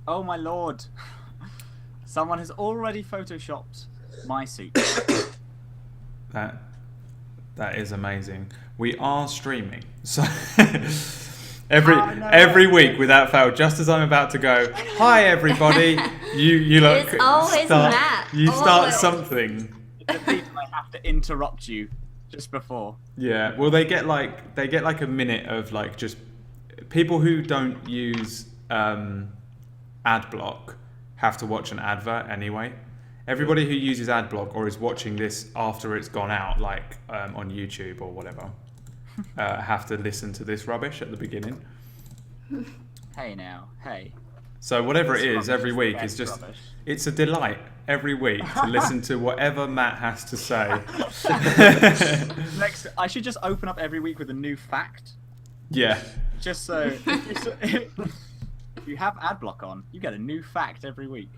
Oh my lord! Someone has already photoshopped my suit. That is amazing. We are streaming, so Oh, no. every week without fail, just as I'm about to go, hi everybody, you look It's always Matt. start Always. something. It's the thing I have to interrupt you just before. Yeah, well they get like a minute of like just people who don't use ad block have to watch an advert anyway. Everybody who uses ad block or is watching this after it's gone out, like on YouTube or whatever, have to listen to this rubbish at the beginning. Hey now, hey. So whatever it This is, rubbish every is week best is just rubbish. it's a delight every week to listen to whatever Matt has to say. Next, I should just open up every week with a new fact. Yeah. Just so if you have ad block on, you get a new fact every week.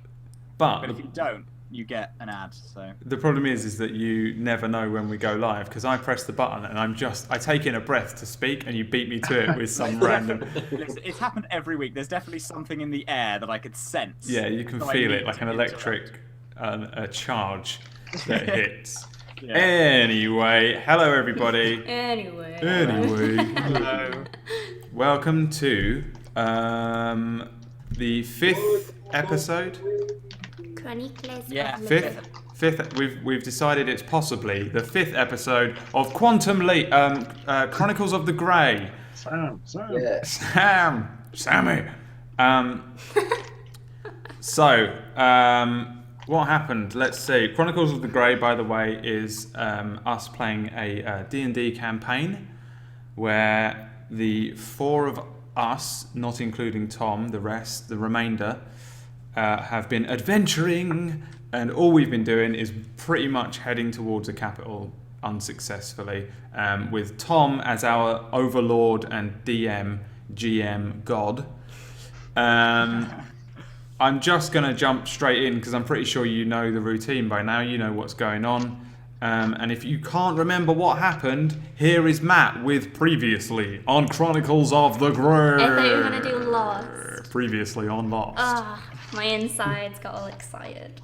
But if you don't, you get an ad. So the problem is that you never know when we go live because I press the button and I take in a breath to speak and you beat me to it with some random. Listen, it's happened every week. There's definitely something in the air that I could sense. Yeah, you can so I feel need it like to an electric a charge that hits. Yeah. Anyway, hello everybody. Anyway. Hello. Welcome to the 5th episode. Chronicles. Yeah. of Fifth. We've decided it's possibly the 5th episode of Chronicles of the Grey. Sam. Sammy. What happened? Let's see. Chronicles of the Grey, by the way, is us playing a D&D campaign where the 4 of us, not including Tom, the remainder, have been adventuring, and all we've been doing is pretty much heading towards a capital unsuccessfully, with Tom as our overlord and GM god. I'm just going to jump straight in because I'm pretty sure you know the routine by now. You know what's going on. And if you can't remember what happened, here is Matt with Previously on Chronicles of the Grey. I thought you were going to do Lost. Previously on Lost. Ah, my insides got all excited.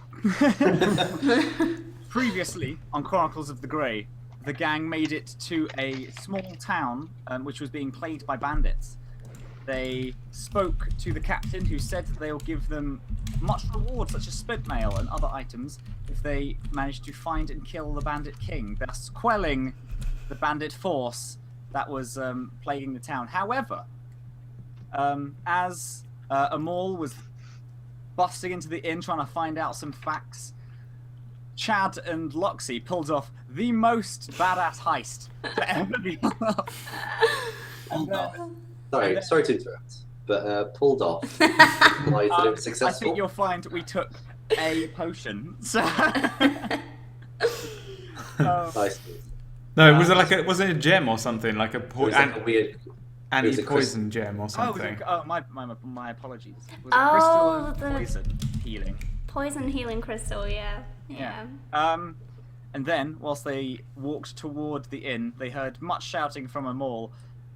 Previously on Chronicles of the Grey, the gang made it to a small town which was being plagued by bandits. They spoke to the captain, who said that they'll give them much reward, such as split mail and other items, if they manage to find and kill the bandit king, thus quelling the bandit force that was plaguing the town. However, as Amal was busting into the inn trying to find out some facts, Chad and Loxy pulled off the most badass heist to ever be Sorry to interrupt, but pulled off. Why is it successful? I think you'll find we took a potion. So Nice. No, was it was it a gem or something? Like a It was like a weird. anti-poison gem or oh, something? my apologies. Was it Oh, crystal the- poison healing? Poison healing crystal, yeah. And then, whilst they walked toward the inn, they heard much shouting from a mall,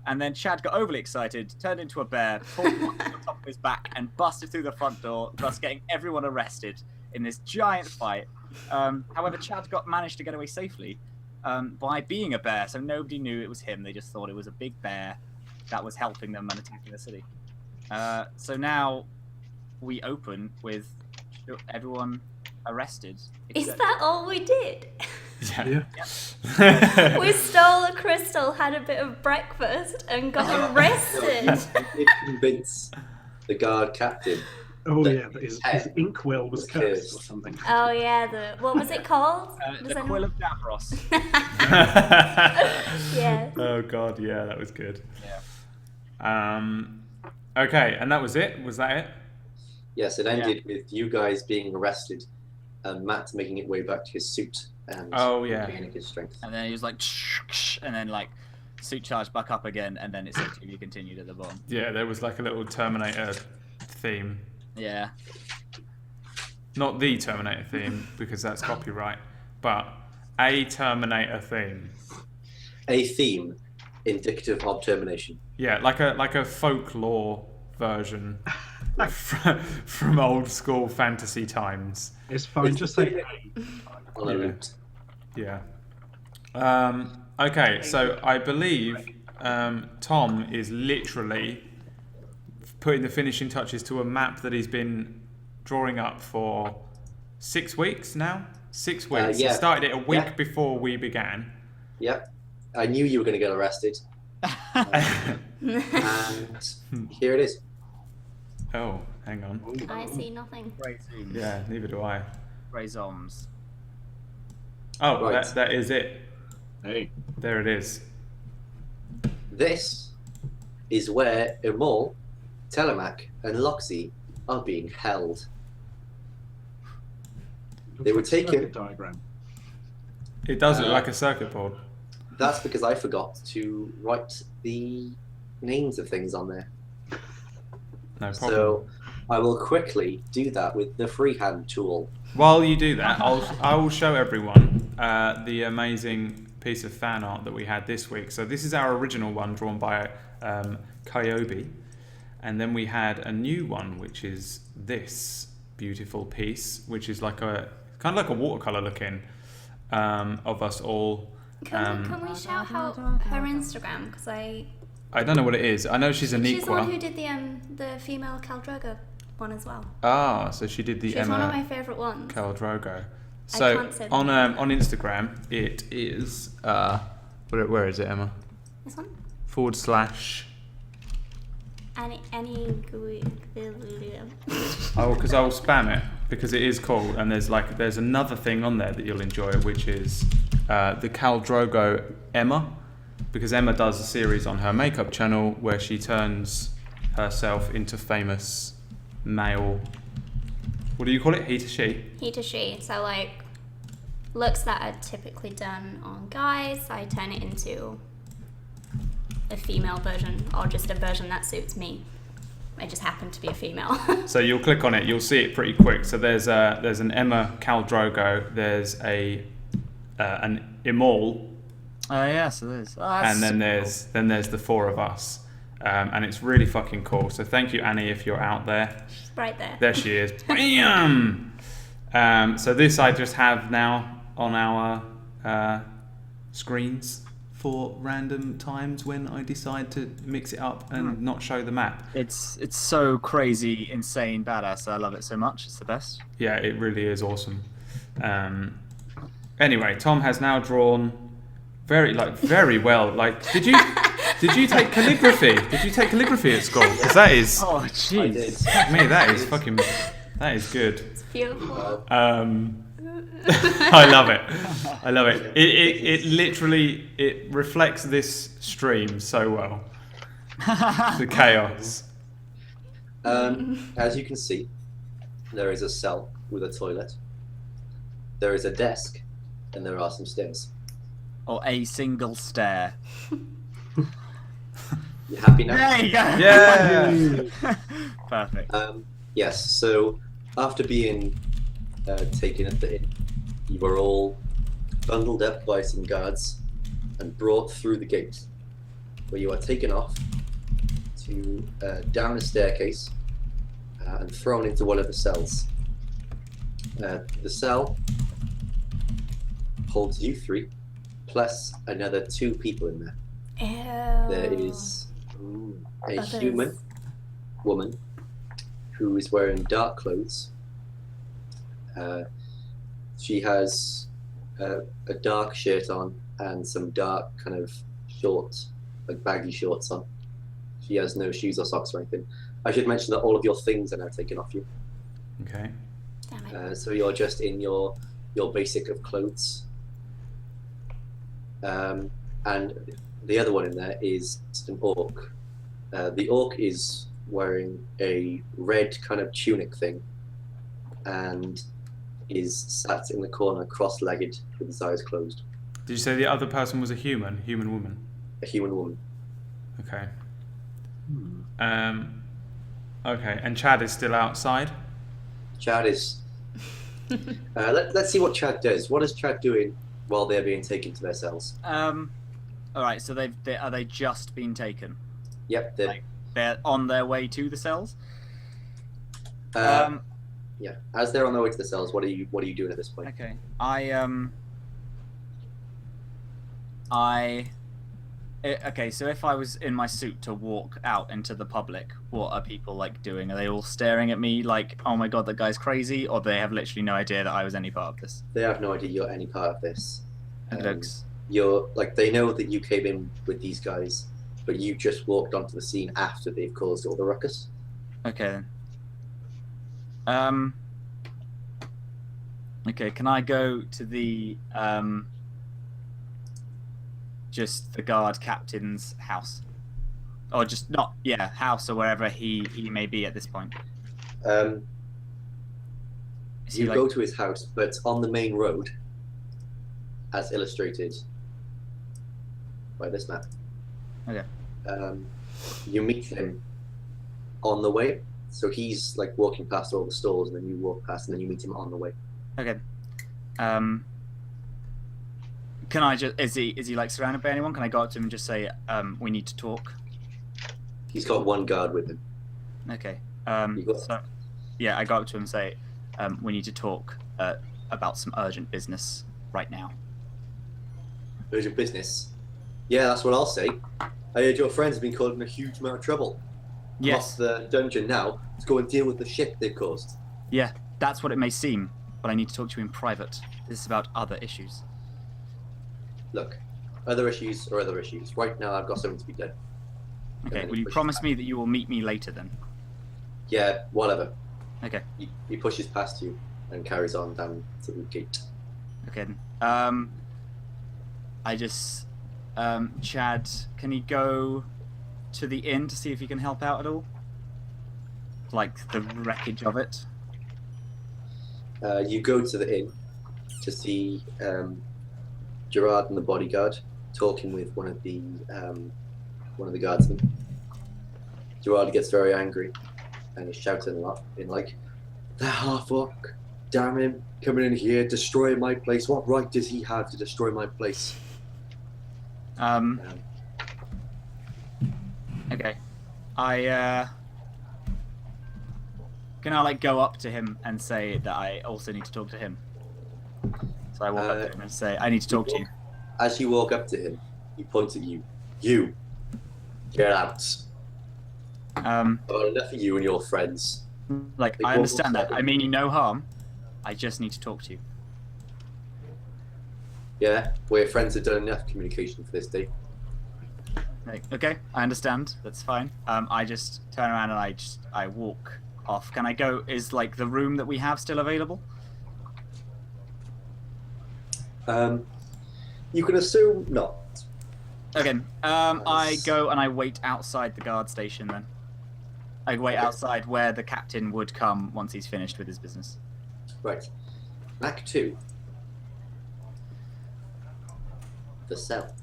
and then Chad got overly excited, turned into a bear, pulled on the top of his back, and busted through the front door, thus getting everyone arrested in this giant fight. However, Chad managed to get away safely by being a bear, so nobody knew it was him. They just thought it was a big bear that was helping them and attacking the city. So now we open with everyone arrested. Is that all we did? Yeah. We stole a crystal, had a bit of breakfast, and got arrested. Did convince the guard captain. Oh yeah, but his inkwell was cursed or something. Oh yeah, what was it called? The Quill of Davros. Yeah. Oh god, yeah, that was good. Yeah. Okay, and that was it? Was that it? Yes, it ended with you guys being arrested and Matt making it way back to his suit and gaining his strength. And then he was like, and then like suit charged back up again, and then it said to be continued at the bottom. Yeah, there was like a little Terminator theme. Yeah. Not the Terminator theme, because that's copyright, but a Terminator theme. A theme indicative of termination. Yeah, like a folklore version from old school fantasy times. It's fine. Just say On a loot. Yeah. Okay, so I believe Tom is literally putting the finishing touches to a map that he's been drawing up for 6 weeks now. 6 weeks. Yeah. He started it a week before we began. Yep. I knew you were going to get arrested. And here it is. Oh, hang on. I see nothing. Yeah, neither do I. Raizoms. Oh, Right. that is it. Hey. There it is. This is where Emol, Telemac, and Loxy are being held. They were taken. Diagram. It does look like a circuit board. That's because I forgot to write the names of things on there. No problem. So I will quickly do that with the freehand tool. While you do that, I will show everyone the amazing piece of fan art that we had this week. So this is our original one drawn by Kyobi, and then we had a new one, which is this beautiful piece, which is like a kind of like a watercolor looking of us all. Can we shout out her Instagram? Because I don't know what it is. I know she's Aniqua. She's the one who did the female Khal Drogo one as well. Ah, so she did the She's Emma one of my favourite ones. Khal Drogo. So can't say on Instagram it is where is it, Emma? This one? / Any Oh, because I'll spam it because it is cool, and there's another thing on there that you'll enjoy, which is the Khal Drogo Emma, because Emma does a series on her makeup channel where she turns herself into famous male. What do you call it? He to she? He to she. So like looks that are typically done on guys, I turn it into a female version, or just a version that suits me. I just happen to be a female. So you'll click on it, you'll see it pretty quick. So there's an Emma Khal Drogo, there's an Emol, Oh yeah, so there's. and then there's the four of us, and it's really fucking cool. So thank you, Annie, if you're out there. Right there. There she is. Bam! So this I just have now on our screens for random times when I decide to mix it up and not show the map. It's so crazy, insane, badass. I love it so much. It's the best. Yeah, it really is awesome. Anyway, Tom has now drawn very well. Like, did you take calligraphy? Did you take calligraphy at school? Because that is. Oh I jeez. did. Me, that is good. It's beautiful. I love it. I love it. It literally reflects this stream so well. The chaos. As you can see, there is a cell with a toilet. There is a desk, and there are some stairs. Or a single stair. You happy now? There you go. Yeah. Perfect. Yes. So after being taken at the inn, you were all bundled up by some guards and brought through the gate, where you are taken off to down a staircase and thrown into one of the cells. The cell holds you three, plus another 2 people in there. Ew. There is a Others. human woman who is wearing dark clothes. She has a dark shirt on and some dark kind of shorts, like baggy shorts on. She has no shoes or socks or anything. I should mention that all of your things are now taken off you. Okay. Damn it. So you're just in your basic of clothes. And the other one in there is an orc. The orc is wearing a red kind of tunic thing and is sat in the corner cross-legged with his eyes closed. Did you say the other person was a human woman? A human woman. Okay. Okay, and Chad is still outside? Chad is... let's see what Chad does. What is Chad doing while they're being taken to their cells? All right. So are they just been taken? Yep, They're on their way to the cells. Yeah. As they're on their way to the cells, what are you doing at this point? Okay. Okay, so if I was in my suit to walk out into the public, what are people like doing? Are they all staring at me like, oh my god, that guy's crazy, or they have literally no idea that I was any part of this? They have no idea you're any part of this. Okey-dokes. You're like, they know that you came in with these guys, but you just walked onto the scene after they've caused all the ruckus. Okay then. Okay, can I go to the just the guard captain's house, or just not? Yeah, house or wherever he may be at this point. Is he You like? go to his house, but on the main road, as illustrated by this map. Okay. You meet him on the way. So he's like walking past all the stores, and then you walk past, and then you meet him on the way. Okay. Can I just? Is he like surrounded by anyone? Can I go up to him and just say, we need to talk? He's got one guard with him. Okay. You got- So, yeah, I go up to him and say, we need to talk about some urgent business right now. Urgent business. Yeah, that's what I'll say. I heard your friends have been caught in a huge amount of trouble. Yes. Off the dungeon now to go and deal with the shit they've caused. Yeah, that's what it may seem, but I need to talk to you in private. This is about other issues. Look, other issues are other issues. Right now, I've got something to be done. Okay, then will he you pushes promise back. me that you will meet me later then? Yeah, whatever. Okay. He pushes past you and carries on down to the gate. Okay. I just, Chad, can he go to the inn to see if he can help out at all? Like the wreckage of it. You go to the inn to see Gerard and the bodyguard talking with one of the guardsmen. Gerard gets very angry and is shouting a lot in like, "That half-orc, damn him, coming in here, destroying my place. What right does he have to destroy my place?" Okay. Can I like go up to him and say that I also need to talk to him? So I walk up to him and say, I need to talk to you. As you walk up to him, he points at you. You, get out. I've had enough of you and your friends. Like, I understand that. I mean you no harm. I just need to talk to you. Yeah, we're friends have done enough communication for this day. Like, okay, I understand. That's fine. I just turn around and I walk off. Can I go? Is like the room that we have still available? You can assume not. Okay. I go and I wait outside the guard station then. I wait outside where the captain would come once he's finished with his business. Right. Act 2. The cell.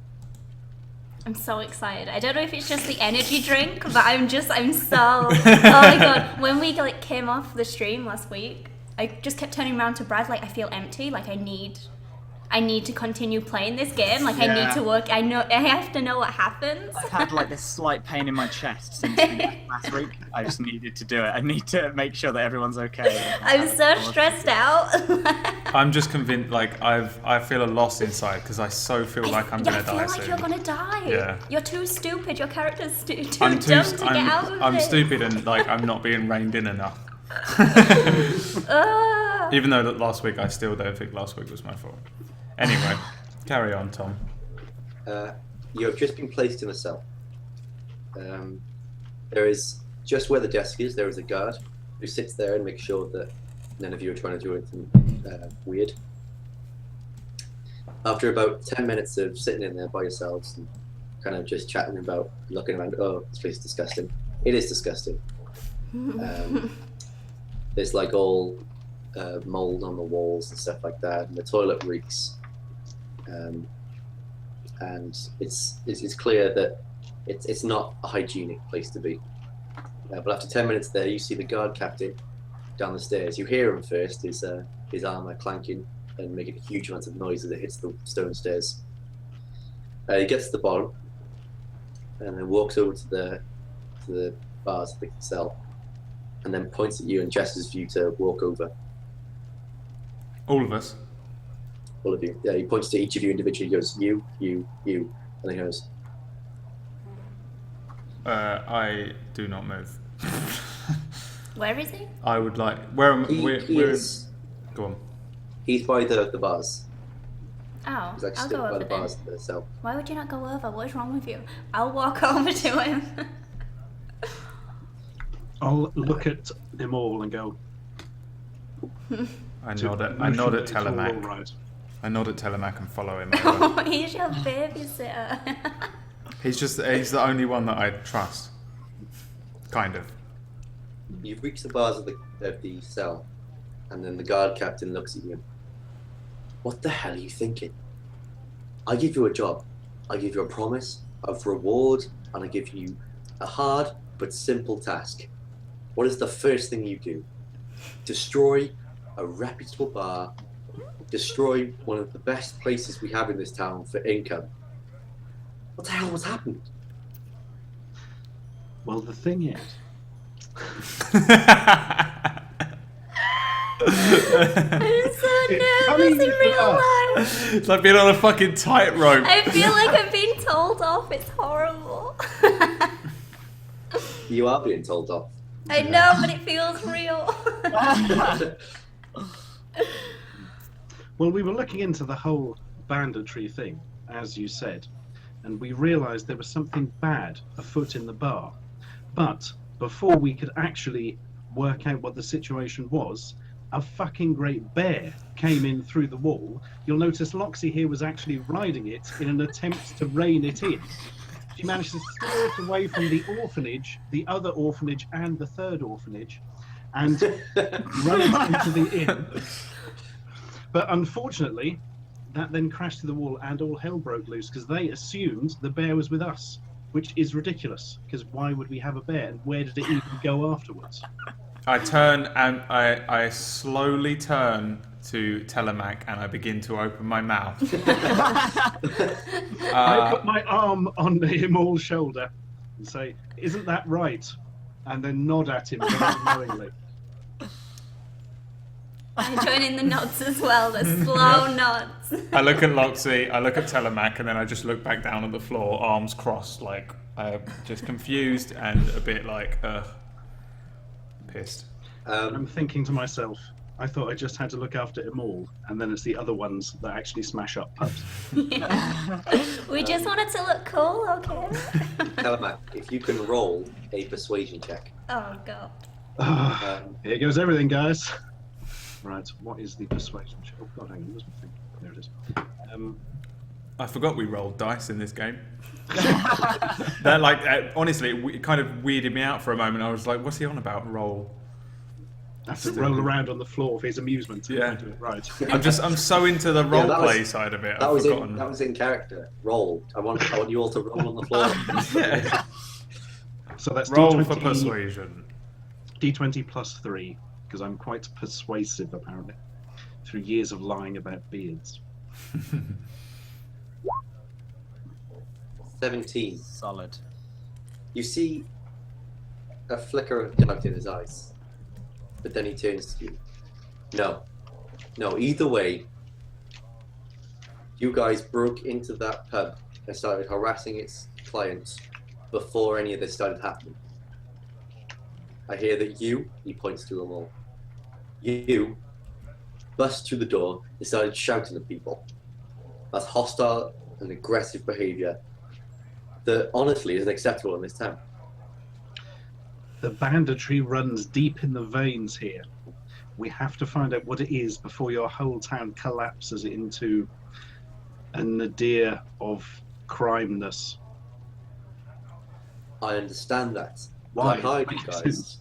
I'm so excited. I don't know if it's just the energy drink, but I'm so, oh my god. When we like came off the stream last week, I just kept turning around to Brad like, I feel empty, like I need to continue playing this game, like I Yeah. need to work, I have to know what happens. I've had like this slight pain in my chest since we left last week. I just needed to do it. I need to make sure that everyone's okay. I'm so stressed out. I'm just convinced, like I feel a loss inside because I so feel like I'm gonna die I feel like soon. you're gonna die. Yeah. You're too stupid. Your character's too I'm dumb to get out of I'm it. stupid and like I'm not being reined in enough. Even though that last week I still don't think last week was my fault. Anyway, carry on, Tom. You have just been placed in a cell. There is, just where the desk is, there is a guard who sits there and makes sure that none of you are trying to do anything weird. After about 10 minutes of sitting in there by yourselves and kind of just chatting about, looking around, oh, this place is disgusting. It is disgusting. There's like all mold on the walls and stuff like that, and the toilet reeks. And it's clear that it's not a hygienic place to be. But after 10 minutes there, you see the guard captain down the stairs. You hear him first, his armor clanking and making a huge amount of noise as it hits the stone stairs. He gets to the bottom and then walks over to the bars of the cell and then points at you and gestures for you to walk over. All of us. All of you. Yeah, he points to each of you individually. He goes, you, and then he goes, I do not move. Where is he? I would like. Where am he where is. Go on. He's by the bars. Oh, He's like I'll stood go by over the then. bars themselves. Why would you not go over? What's wrong with you? I'll walk over to him. I'll look at them all and go. I to nod at motion that it's all Telemac. right. I nod at Telemac and follow him over. Oh, he's your babysitter. He's the only one that I trust. Kind of. You've reached the bars of the cell, and then the guard captain looks at you. What the hell are you thinking? I give you a job. I give you a promise of reward, and I give you a hard but simple task. What is the first thing you do? Destroy a reputable bar, destroy one of the best places we have in this town for income. What the hell has happened? Well, the thing is, I'm so nervous in real life. It's like being on a fucking tightrope. I feel like I'm being told off. It's horrible. You are being told off. I know, but it feels real. well, we were looking into the whole banditry thing, as you said, and we realised there was something bad afoot in the bar. But before we could actually work out what the situation was, a fucking great bear came in through the wall. You'll notice Loxy here was actually riding it in an attempt to rein it in. She managed to steer it away from the orphanage, the other orphanage, and the third orphanage, and run it into the inn. But unfortunately, that then crashed to the wall and all hell broke loose because they assumed the bear was with us, which is ridiculous, because why would we have a bear, and where did it even go afterwards? I turn and I slowly turn to Telemac and I begin to open my mouth. I put my arm on him all's shoulder and say, "Isn't that right?" And then nod at him very knowingly. I join in the nods as well, the slow nods. I look at Loxy, I look at Telemac, and then I just look back down at the floor, arms crossed, like just confused and a bit like pissed. I'm thinking to myself, I thought I just had to look after him all, and then it's the other ones that actually smash up pubs. Yeah. We just wanted to look cool, okay? Telemac, if you can roll a persuasion check. Oh, God. Here goes everything, guys. Right, what is the persuasion check? Oh, God, hang on, where's my thing? There it is. I forgot we rolled dice in this game. Honestly, it kind of weirded me out for a moment. I was like, what's he on about? Roll. I have to roll around on the floor for his amusement. Yeah. Do it right. I'm so into the role that play was- side of it. That I've was forgotten. that was in character. Roll. I want you all to roll on the floor. Yeah. So that's Roll D20, for persuasion. D20 plus 3, because I'm quite persuasive, apparently, through years of lying about beards. 17. Solid. You see a flicker of doubt in his eyes, but then he turns to you. No, either way, you guys broke into that pub and started harassing its clients before any of this started happening. I hear that he points to them all, you bust through the door and started shouting at people. That's hostile and aggressive behaviour that honestly isn't acceptable in this town. The banditry runs deep in the veins here. We have to find out what it is before your whole town collapses into a nadir of crimeness. I understand that. Why? I hide you guys.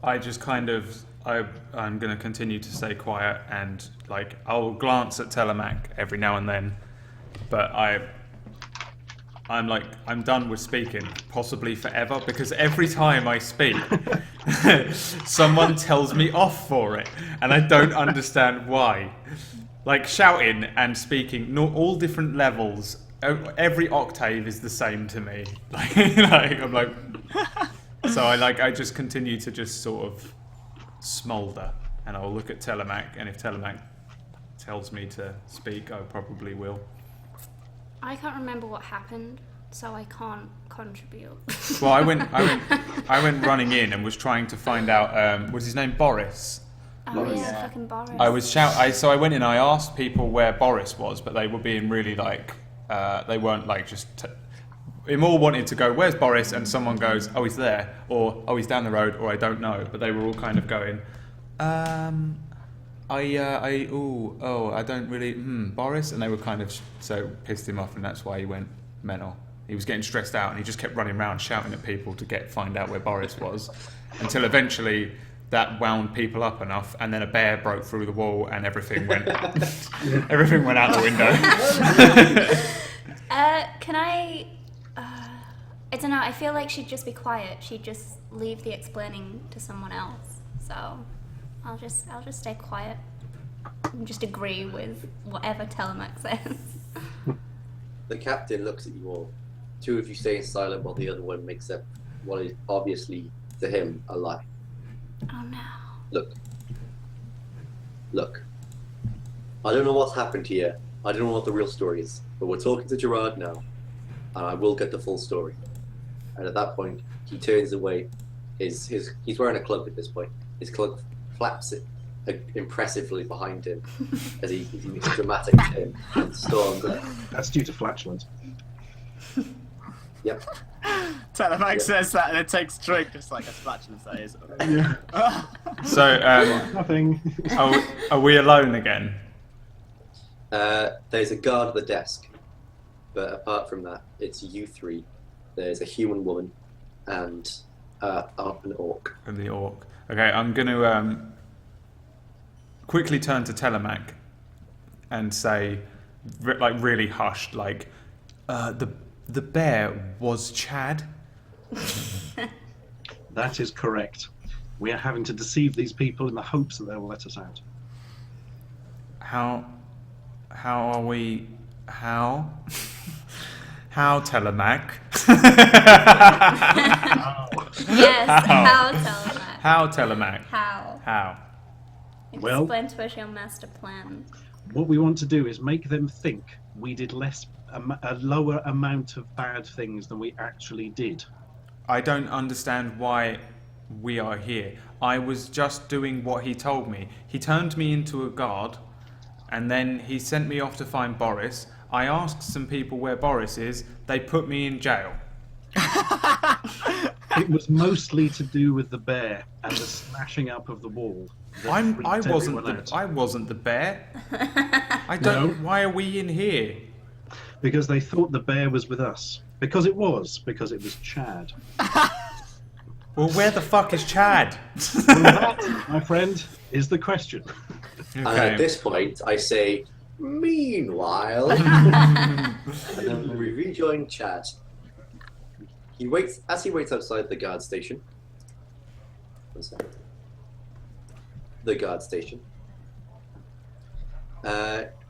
I just kind of I'm going to continue to stay quiet and like I'll glance at Telemac every now and then, but I'm done with speaking, possibly forever, because every time I speak, someone tells me off for it, and I don't understand why. Like shouting and speaking, all different levels every octave is the same to me. Like I'm like, so I just continue to just sort of smolder, and I'll look at Telemac, and if Telemac tells me to speak, I probably will. I can't remember what happened, so I can't contribute. Well, I went running in and was trying to find out. Was his name Boris? Oh yeah, fucking Boris. So I went in and I asked people where Boris was, but they were being really like, they weren't like just. Imor wanted to go, where's Boris? And someone goes, oh, he's there, or oh, he's down the road, or I don't know. But they were all kind of going, I don't really, Boris, and they were kind of so pissed him off, and that's why he went mental. He was getting stressed out, and he just kept running around shouting at people to find out where Boris was, until eventually that wound people up enough, and then a bear broke through the wall, and everything went everything went out the window. Can I? I don't know. I feel like she'd just be quiet. She'd just leave the explaining to someone else. So I'll just stay quiet and just agree with whatever Telemac says. The captain looks at you all. Two of you staying silent while the other one makes up what is obviously to him a lie. Oh no. Look. I don't know what's happened here. I don't know what the real story is. But we're talking to Gerard now, and I will get the full story. And at that point, he turns away. He's wearing a cloak at this point. His cloak flaps it impressively behind him as he makes a dramatic turn and storms out. That's due to flatulence. Yep. Telemac says that and it takes drink, just like a flatulence that is. Yeah. So, Nothing. are we alone again? There's a guard at the desk, but apart from that, it's you three. There's a human woman and an orc. And the orc. Okay, I'm going to quickly turn to Telemac and say, like really hushed, like, the bear was Chad. That is correct. We are having to deceive these people in the hopes that they will let us out. How are we? How Telemac? Yes, how Telemac? How Telemac? How? Well- Explain to us your master plan. What we want to do is make them think we did a lower amount of bad things than we actually did. I don't understand why we are here. I was just doing what he told me. He turned me into a guard, and then he sent me off to find Boris. I asked some people where Boris is. They put me in jail. It was mostly to do with the bear and the smashing up of the wall. I wasn't the bear. I don't. No. Why are we in here? Because they thought the bear was with us. Because it was Chad. Well, where the fuck is Chad? Well, that, my friend, is the question. At this point, I say, meanwhile, and then we rejoin Chad. He waits outside the guard station. One second. The guard station.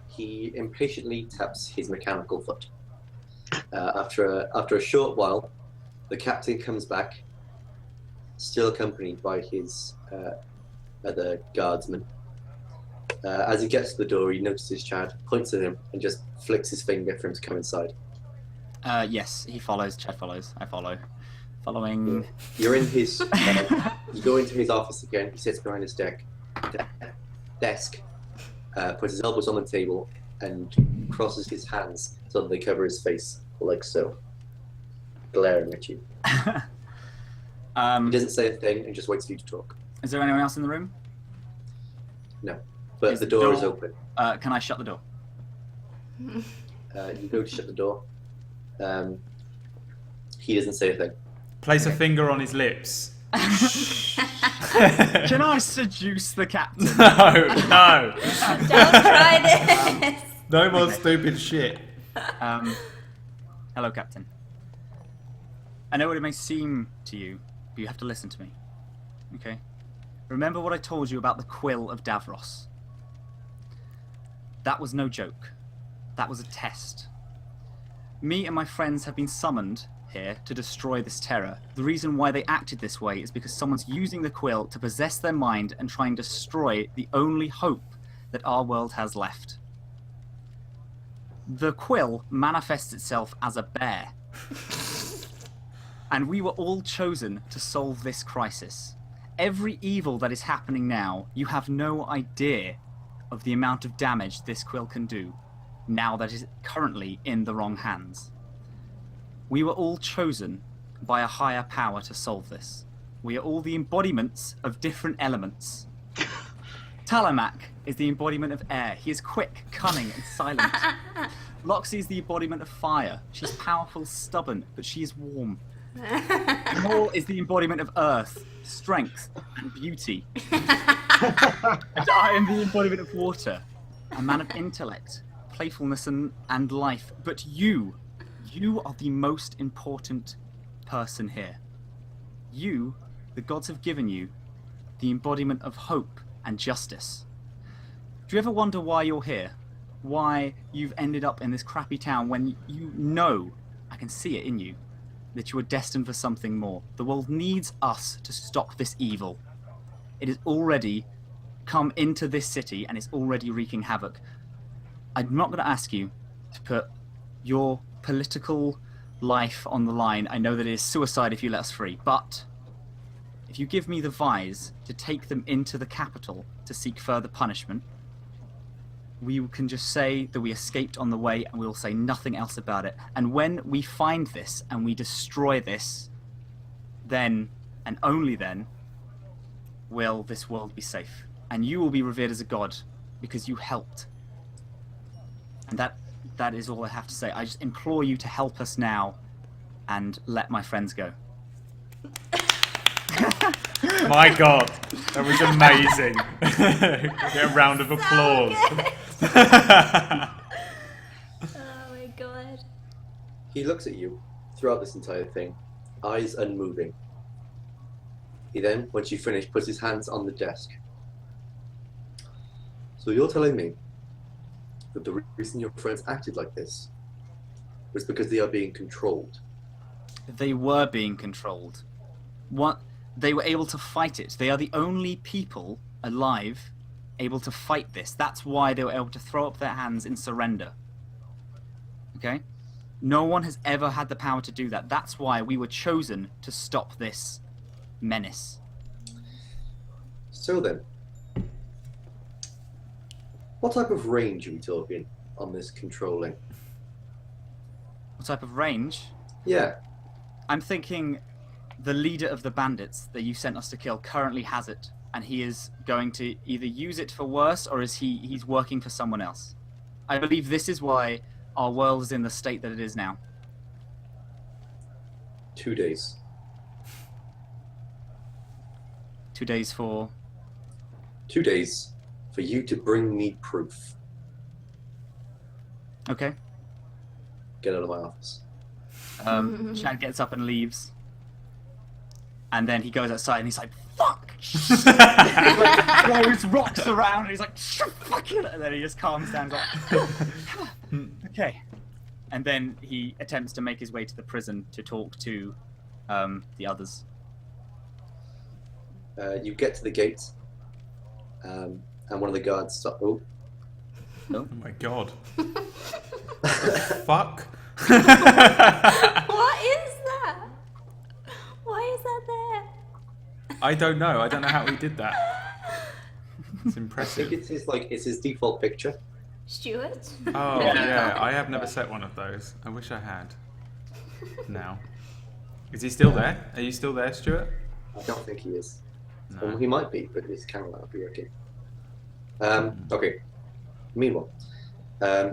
He impatiently taps his mechanical foot. After a short while, the captain comes back, still accompanied by his other guardsmen. As he gets to the door, he notices Chad, points at him, and just flicks his finger for him to come inside. Yes, he follows. Chad follows. I follow. Following. You're in his. You go into his office again. He sits behind his desk, puts his elbows on the table, and crosses his hands so that they cover his face, like so, glaring at you. He doesn't say a thing and just waits for you to talk. Is there anyone else in the room? No, but the door is open. Can I shut the door? You go to shut the door. He doesn't say a thing. Place a finger on his lips. Can I seduce the captain? No. Don't try this. No more stupid shit. Hello, Captain. I know what it may seem to you, but you have to listen to me. Okay? Remember what I told you about the quill of Davros? That was no joke. That was a test. Me and my friends have been summoned here to destroy this terror. The reason why they acted this way is because someone's using the quill to possess their mind and try and destroy the only hope that our world has left. The quill manifests itself as a bear. And we were all chosen to solve this crisis. Every evil that is happening now, you have no idea of the amount of damage this quill can do, now that it is currently in the wrong hands. We were all chosen by a higher power to solve this. We are all the embodiments of different elements. Talamak is the embodiment of air. He is quick, cunning, and silent. Loxy is the embodiment of fire. She's powerful, stubborn, but she is warm. Maul is the embodiment of earth, strength, and beauty. And I am the embodiment of water, a man of intellect, playfulness, and life. But you are the most important person here. You, the gods have given you, the embodiment of hope and justice. Do you ever wonder why you're here? Why you've ended up in this crappy town when you know, I can see it in you, that you are destined for something more? The world needs us to stop this evil. It has already come into this city and is already wreaking havoc. I'm not going to ask you to put your political life on the line. I know that it is suicide if you let us free, but if you give me the Vise to take them into the capital to seek further punishment, we can just say that we escaped on the way and we'll say nothing else about it. And when we find this and we destroy this, then, and only then, will this world be safe. And you will be revered as a god because you helped. And that is all I have to say. I just implore you to help us now and let my friends go. My God, that was amazing. Get a round of applause. Oh my god. He looks at you throughout this entire thing, eyes unmoving. He then, once you finish, puts his hands on the desk. So you're telling me that the reason your friends acted like this was because they are being controlled? They were being controlled. They were able to fight it. They are the only people alive able to fight this. That's why they were able to throw up their hands in surrender. Okay? No one has ever had the power to do that. That's why we were chosen to stop this menace. So then, what type of range are we talking on this controlling? What type of range? Yeah. I'm thinking the leader of the bandits that you sent us to kill currently has it, and he is going to either use it for worse or he's working for someone else. I believe this is why our world is in the state that it is now. 2 days. 2 days for... 2 days for you to bring me proof. Okay. Get out of my office. Chad gets up and leaves. And then he goes outside and he's like, fuck! Throws rocks around and he's like, fuck it! And then he just calms down and like, okay. And then he attempts to make his way to the prison to talk to the others. You get to the gate, and one of the guards stops. Oh. Oh my God. Fuck. What is that? Why is that there? I don't know. I don't know how he did that. It's I think impressive. it's his default picture. Stuart? Oh yeah, I have never set one of those. I wish I had. Now, is he still there? Are you still there, Stuart? I don't think he is. No. Well, he might be, but his camera might not be working. Okay. Meanwhile,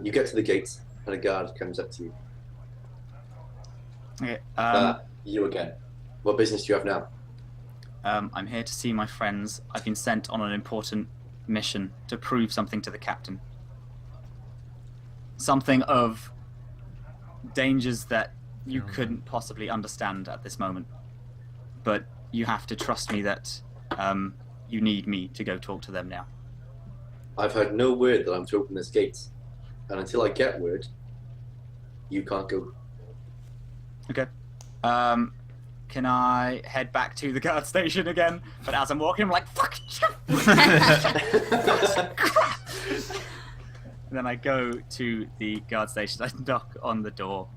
you get to the gate, and a guard comes up to you. Okay. You again. What business do you have now? I'm here to see my friends. I've been sent on an important mission to prove something to the captain. Something of dangers that you couldn't possibly understand at this moment. But you have to trust me that you need me to go talk to them now. I've heard no word that I'm to open this gate. And until I get word, you can't go Okay. Can I head back to the guard station again? But as I'm walking, I'm like, fuck! And then I go to the guard station. I knock on the door.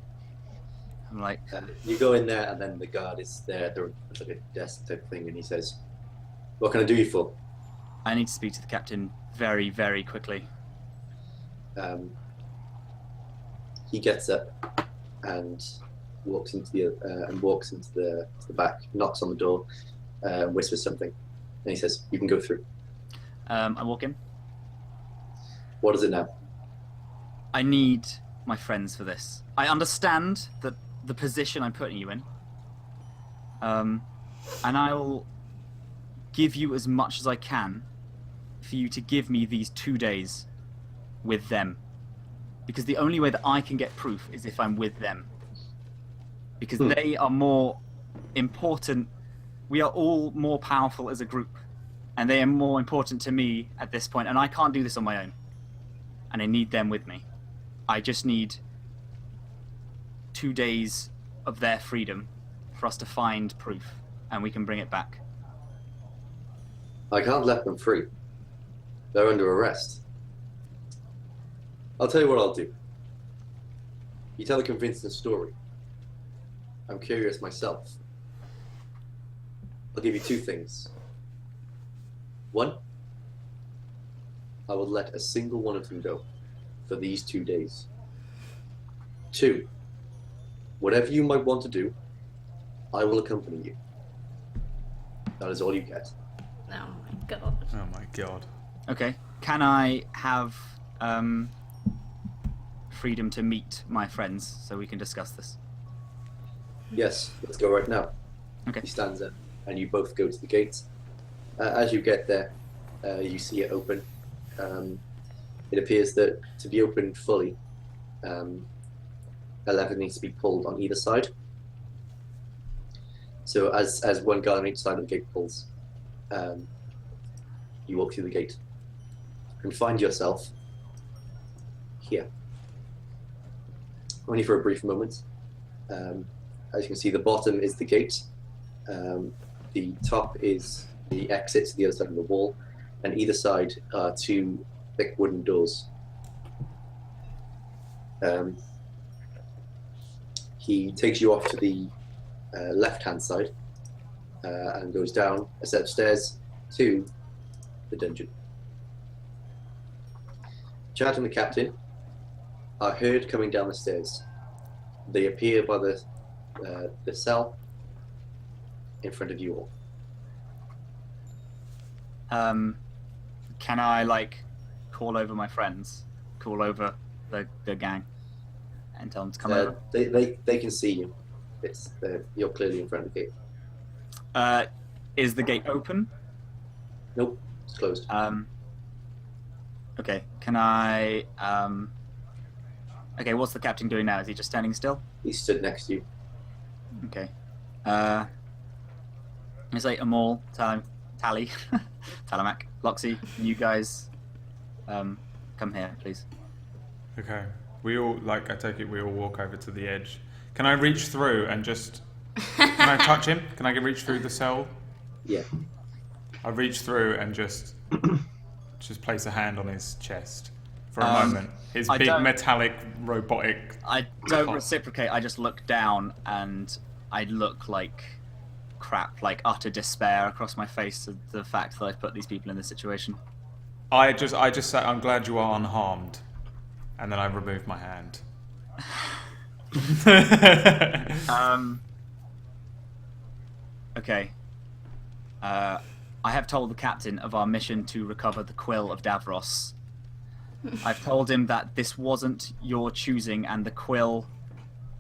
I'm like, you go in there, and then the guard is there. There's like a desk type thing, and he says, "What can I do you for?" I need to speak to the captain very, very quickly. He gets up and walks into the back, knocks on the door, whispers something, and he says, "You can go through." I walk in. What is it now? I need my friends for this. I understand that the position I'm putting you in, and I'll give you as much as I can for you to give me these 2 days with them. Because the only way that I can get proof is if I'm with them. Because they are more important. We are all more powerful as a group. And they are more important to me at this point. And I can't do this on my own. And I need them with me. I just need 2 days of their freedom for us to find proof. And we can bring it back. I can't let them free. They're under arrest. I'll tell you what I'll do. You tell a convincing story. I'm curious myself. I'll give you 2 things. 1, I will let a single one of them go for these 2 days. 2, whatever you might want to do, I will accompany you. That is all you get. Oh my god. Oh my god. Okay. Can I have freedom to meet my friends so we can discuss this? Yes, let's go right now. Okay. He stands up, and you both go to the gates. As you get there, you see it open. It appears that to be opened fully, a lever needs to be pulled on either side. So as one guard on each side of the gate pulls, you walk through the gate and find yourself here. Only for a brief moment. As you can see, the bottom is the gate. The top is the exit to the other side of the wall, and either side are 2 thick wooden doors. He takes you off to the left-hand side and goes down a set of stairs to the dungeon. Chad and the captain are heard coming down the stairs. They appear by the cell in front of you all. Can I call over my friends, call over the gang, and tell them to come over? They can see you. You're clearly in front of the gate. Is the gate open? Nope, it's closed. Okay. Can I? Okay. What's the captain doing now? Is he just standing still? He stood next to you. Okay. It's like Amal, Tally, Talamac, Loxy, you guys, come here, please. Okay. We all, I take it we all walk over to the edge. Can I reach through and just... Can I touch him? Can I reach through the cell? Yeah. I reach through and just place a hand on his chest for a moment. His big metallic robotic... I don't reciprocate, I just look down and I look like crap, like utter despair across my face at the fact that I've put these people in this situation. I just say, I'm glad you are unharmed. And then I remove my hand. Okay. I have told the captain of our mission to recover the quill of Davros. I've told him that this wasn't your choosing and the quill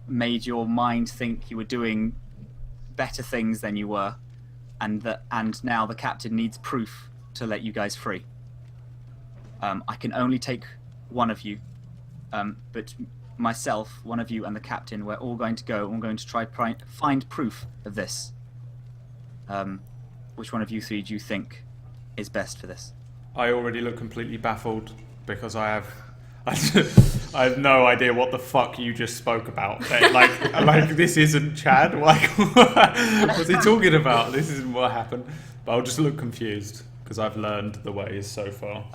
made your mind think you were doing better things than you were, and now the captain needs proof to let you guys free. I can only take one of you, but myself, one of you, and the captain, we're all going to go, and we're going to try find proof of this. Which one of you 3 do you think is best for this? I already look completely baffled because I I have no idea what the fuck you just spoke about. Like this isn't Chad. Like, what's he talking about? This isn't what happened. But I'll just look confused because I've learned the ways so far.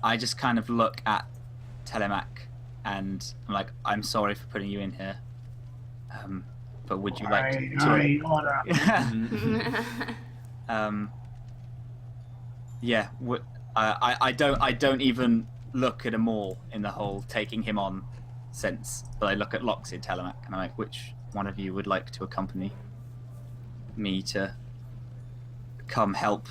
I just kind of look at Telemac and I'm like, I'm sorry for putting you in here. But would you like to? Yeah. I don't even look at them all in the whole taking him on sense. But I look at Loxy and Telemac and I'm like, which one of you would like to accompany me to come help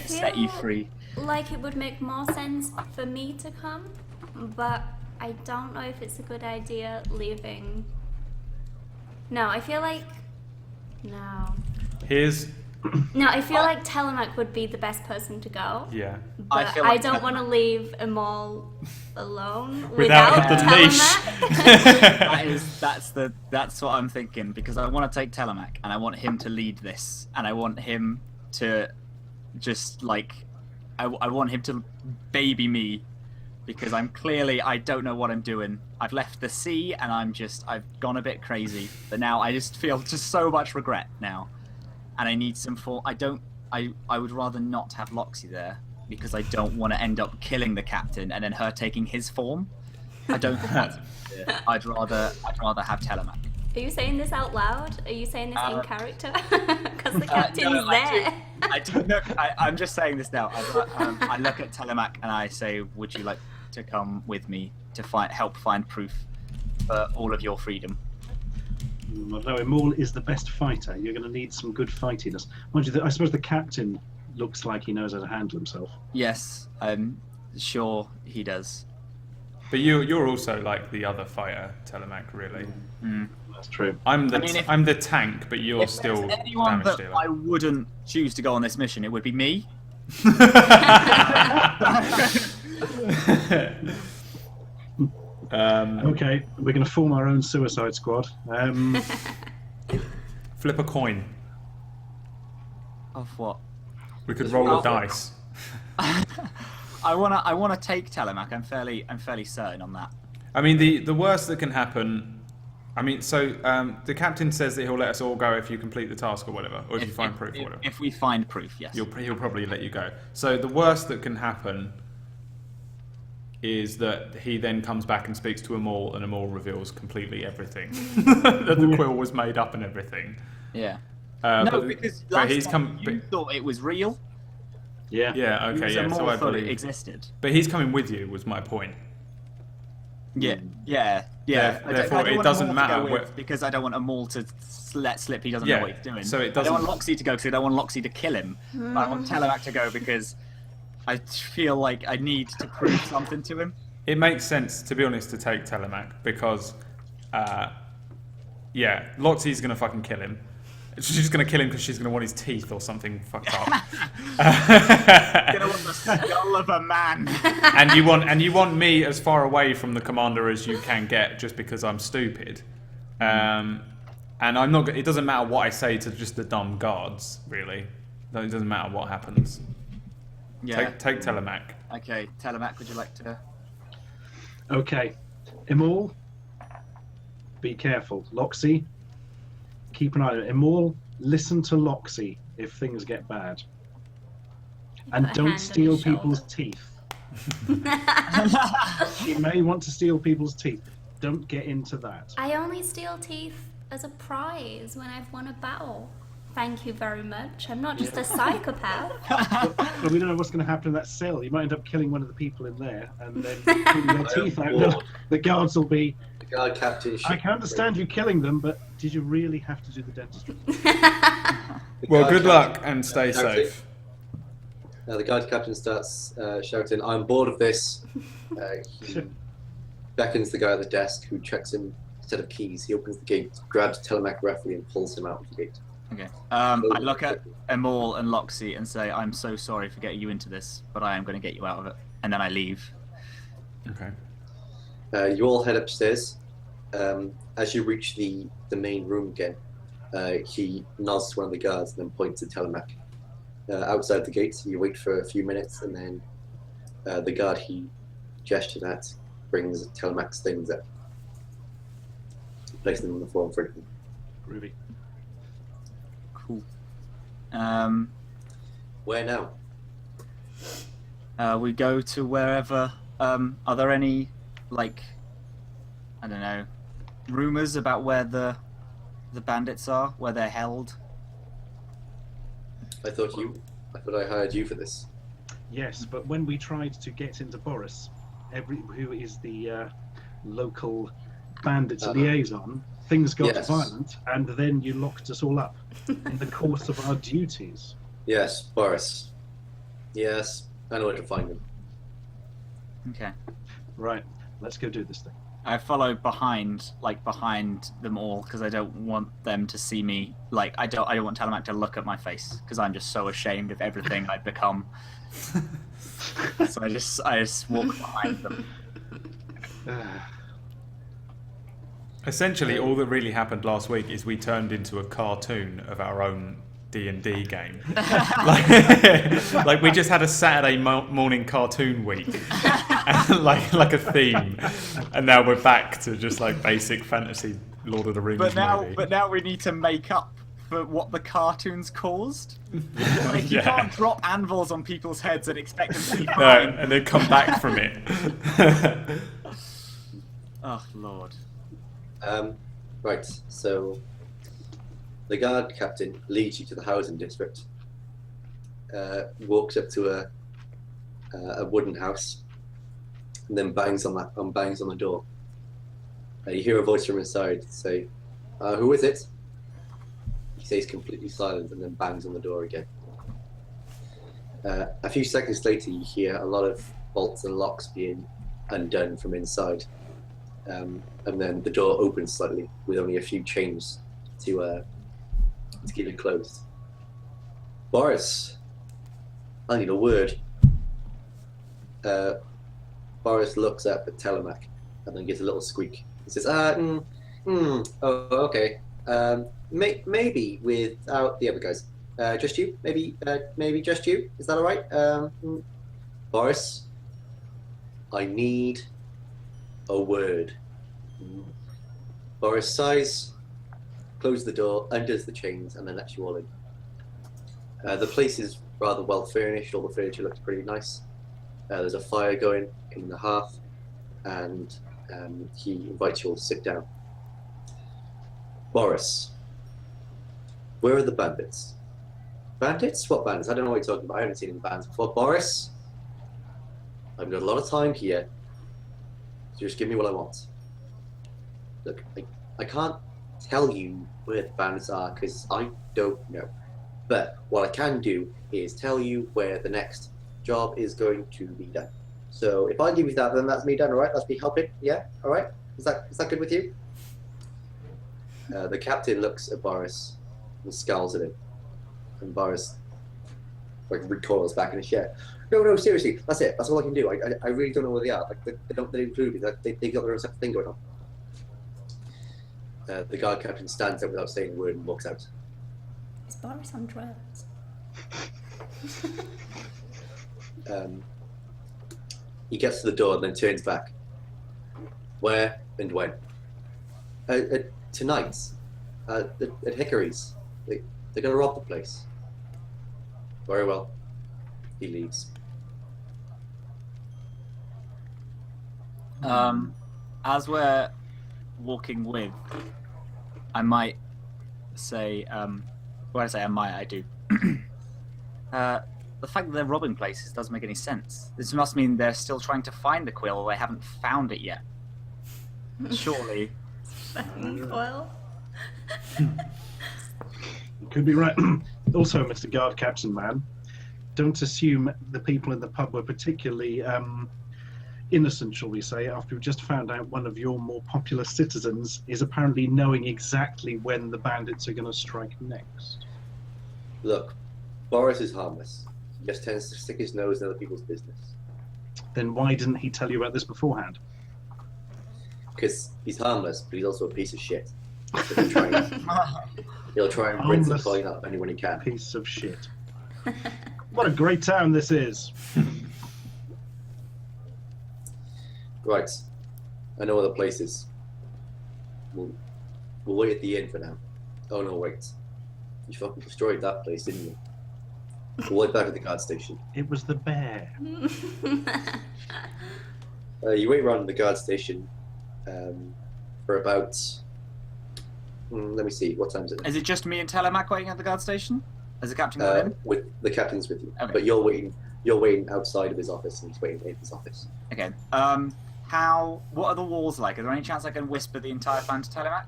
set you free? Like it would make more sense for me to come, but I don't know if it's a good idea leaving. No, I feel like no. I feel like Telemac would be the best person to go. Yeah. But I don't want to leave Amal alone without the Telemac. That's what I'm thinking, because I want to take Telemac and I want him to lead this and I want him to just like I want him to baby me, because I don't know what I'm doing. I've left the sea and I've gone a bit crazy, but now I just feel just so much regret now. And I need some I would rather not have Loxy there, because I don't want to end up killing the captain and then her taking his form. I don't think that's I'd rather have Telemac. Are you saying this out loud? Are you saying this in character? Because the captain's there. I do. I'm just saying this now. I look at Telemac and I say, would you like to come with me to help find proof for all of your freedom? Although Emil is the best fighter, you're going to need some good fightiness. Mind you, I suppose the captain looks like he knows how to handle himself. Yes, I'm sure he does. But you're also like the other fighter, Telemac, really. Mm. That's true. I'm the tank, but you're still anyone damage that dealer. I wouldn't choose to go on this mission, it would be me. Okay, we're going to form our own suicide squad. Flip a coin. Of what? We could roll a dice. I wanna take Telemac. I'm fairly certain on that. I mean, the worst that can happen. I mean, so the captain says that he'll let us all go if you complete the task or whatever, or if you find proof or whatever. If we find proof, yes. He'll probably let you go. So the worst that can happen is that he then comes back and speaks to Amal, and Amal reveals completely everything. That the quill was made up and everything. Yeah. Because last time you thought it was real. Yeah. Yeah. Okay. Yeah. So I thought believe it existed. But he's coming with you. Was my point. Yeah. Therefore, it doesn't matter because I don't want Amal to let slip. He doesn't know what he's doing. So it doesn't. I don't want Loxy to go because I don't want Loxy to kill him. But I want Telemac to go because I feel like I need to prove something to him. It makes sense, to be honest, to take Telemac because, Loxy's gonna fucking kill him. She's gonna kill him because she's gonna want his teeth or something fucked up. Gonna want the skull of a man. and you want me as far away from the commander as you can get, just because I'm stupid. And I'm not. It doesn't matter what I say to just the dumb guards, really. It doesn't matter what happens. Yeah. Take Telemac. Okay, Telemac, would you like to? Okay, Emil, be careful. Loxy, keep an eye on it. Emil, listen to Loxy if things get bad. And don't steal people's teeth. She may want to steal people's teeth. Don't get into that. I only steal teeth as a prize when I've won a battle. Thank you very much. I'm not just a psychopath. But we don't know what's going to happen in that cell. You might end up killing one of the people in there and then pulling their teeth out. The guards will be... The guard captain... I can understand you killing them, but did you really have to do the dentistry? Well, good luck and stay safe. The guard captain starts shouting, I'm bored of this. He beckons the guy at the desk who checks in a set of keys. He opens the gate, grabs Telemac roughly and pulls him out of the gate. Okay. I look at Amal and Loxy and say, I'm so sorry for getting you into this, but I am going to get you out of it. And then I leave. Okay. You all head upstairs. As you reach the main room again, he nods to one of the guards and then points to Telemac. Outside the gate, you wait for a few minutes, and then the guard he gestured at brings Telemax things up, placing them on the floor in front of him. Groovy. Cool. Where now? We go to wherever. Are there any, like, I don't know, rumors about where the bandits are, where they're held? I thought I hired you for this. Yes, but when we tried to get into Boris, who is the local bandits liaison, things got violent, and then you locked us all up in the course of our duties. Yes, Boris. Yes, I know where to find him. Okay. Right, let's go do this thing. I follow behind them all because I don't want them to see me. Like I don't want Telemac to look at my face because I'm just so ashamed of everything I've become. So I just walk behind them. Essentially, all that really happened last week is we turned into a cartoon of our own D&D game. like we just had a Saturday morning cartoon week, and like a theme, and now we're back to just like basic fantasy Lord of the Rings movie. But now we need to make up for what the cartoons caused. Like you can't drop anvils on people's heads and expect them to be fine. And then come back from it. Oh Lord. Right, so the guard captain leads you to the housing district. Walks up to a wooden house, and then bangs on the door. You hear a voice from inside say, "Who is it?" He stays completely silent and then bangs on the door again. A few seconds later, you hear a lot of bolts and locks being undone from inside, and then the door opens slightly with only a few chains to keep it closed. Boris, I need a word. Boris looks up at Telemac and then gives a little squeak. He says, oh, okay. Maybe without the other guys. Just you? Maybe just you? Is that all right? Boris, I need a word. Boris sighs, closes the door, undoes the chains, and then lets you all in. The place is rather well furnished. All the furniture looks pretty nice. There's a fire going in the hearth, and he invites you all to sit down. Boris, where are the bandits? Bandits? What bandits? I don't know what you're talking about. I haven't seen any bands before. Boris, I've got a lot of time here, so just give me what I want. Look, I can't tell you where the bandits are because I don't know. But what I can do is tell you where the next job is going to be done. So if I give you that, then that's me done, all right? That's me helping, yeah? All right? Is that good with you? The captain looks at Boris and scowls at him. And Boris recoils back in his chair. No, seriously, that's it. That's all I can do. I really don't know where they are. Like they don't include me. They got their own separate thing going on. The guard captain stands up without saying a word and walks out. Is Boris on drugs? He gets to the door and then turns back. Where and when? Tonight, at Hickory's. They're going to rob the place. Very well. He leaves. As we're walking with, I might say, when I say I might, I do. The fact that they're robbing places doesn't make any sense. This must mean they're still trying to find the quill, or they haven't found it yet. Surely. Quill? Could be right. Also, Mr. Guard Captain Man, don't assume the people in the pub were particularly innocent, shall we say, after we've just found out one of your more popular citizens is apparently knowing exactly when the bandits are going to strike next. Look, Boris is harmless. He just tends to stick his nose in other people's business. Then why didn't he tell you about this beforehand? Because he's harmless, but he's also a piece of shit. He'll try and rinse and clean up anyone he can. Piece of shit. What a great town this is. Right. I know other places. We'll wait at the inn for now. Oh no, wait. You fucking destroyed that place, didn't you? We'll wait back at the guard station. It was the bear. You wait around the guard station for about... let me see, what time is it? Is it just me and Telemac waiting at the guard station? As the captain got in? With the captain's with you. Okay. But you're waiting outside of his office and he's waiting in his office. Okay. What are the walls like? Is there any chance I can whisper the entire plan to Telemac?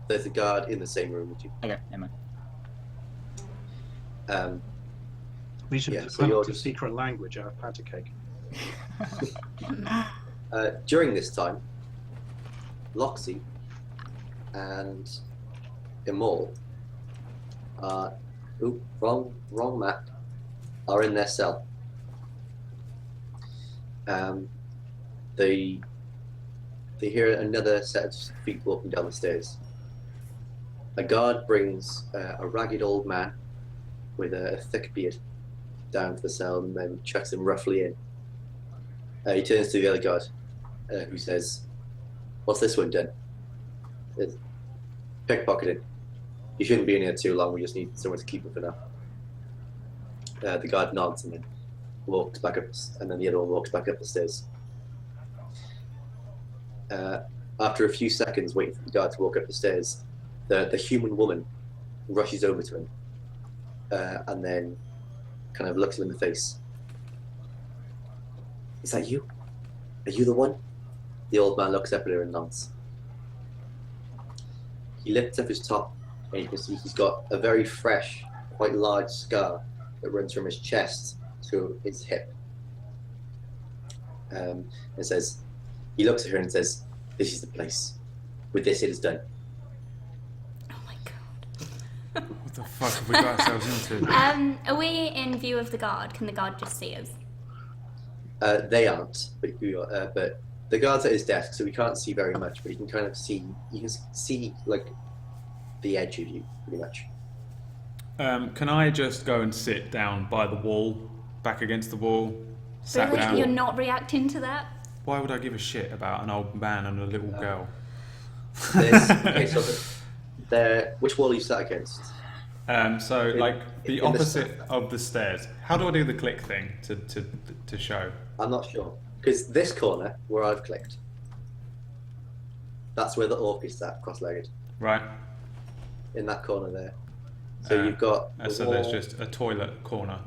There's a guard in the same room with you. Okay, never mind. We should Yeah, so develop you're a just- secret language out of patty cake. During this time, Loxy and Imol wrong map, are in their cell. They hear another set of feet walking down the stairs. A guard brings a ragged old man with a thick beard down to the cell and then chucks him roughly in. He turns to the other guard, who says, "What's this one done?" It's pickpocketed. You shouldn't be in here too long. We just need someone to keep him for now. The guard nods and then walks back up, and then the other one walks back up the stairs. After a few seconds waiting for the guard to walk up the stairs, the human woman rushes over to him and then kind of looks him in the face. "Is that you? Are you the one?" The old man looks up at her and nods. He lifts up his top and you can see he's got a very fresh, quite large scar that runs from his chest to his hip. And says, he looks at her and says, "This is the place. With this it is done." Oh my god. What the fuck have we got ourselves into? Are we in view of the guard? Can the guard just see us? They aren't, but the guard's at his desk, so we can't see very much. But you can kind of see, like the edge of you, pretty much. Can I just go and sit down by the wall, back against the wall, sat Really? down? You're not reacting to that? Why would I give a shit about an old man and a little girl? Okay, so which wall are you sat against? Like the in the opposite center. of the stairs. How do I do the click thing to show? I'm not sure. Because this corner, where I've clicked, that's where the orc is sat, cross-legged. Right. In that corner there. So you've got the so wall. there's just a toilet corner.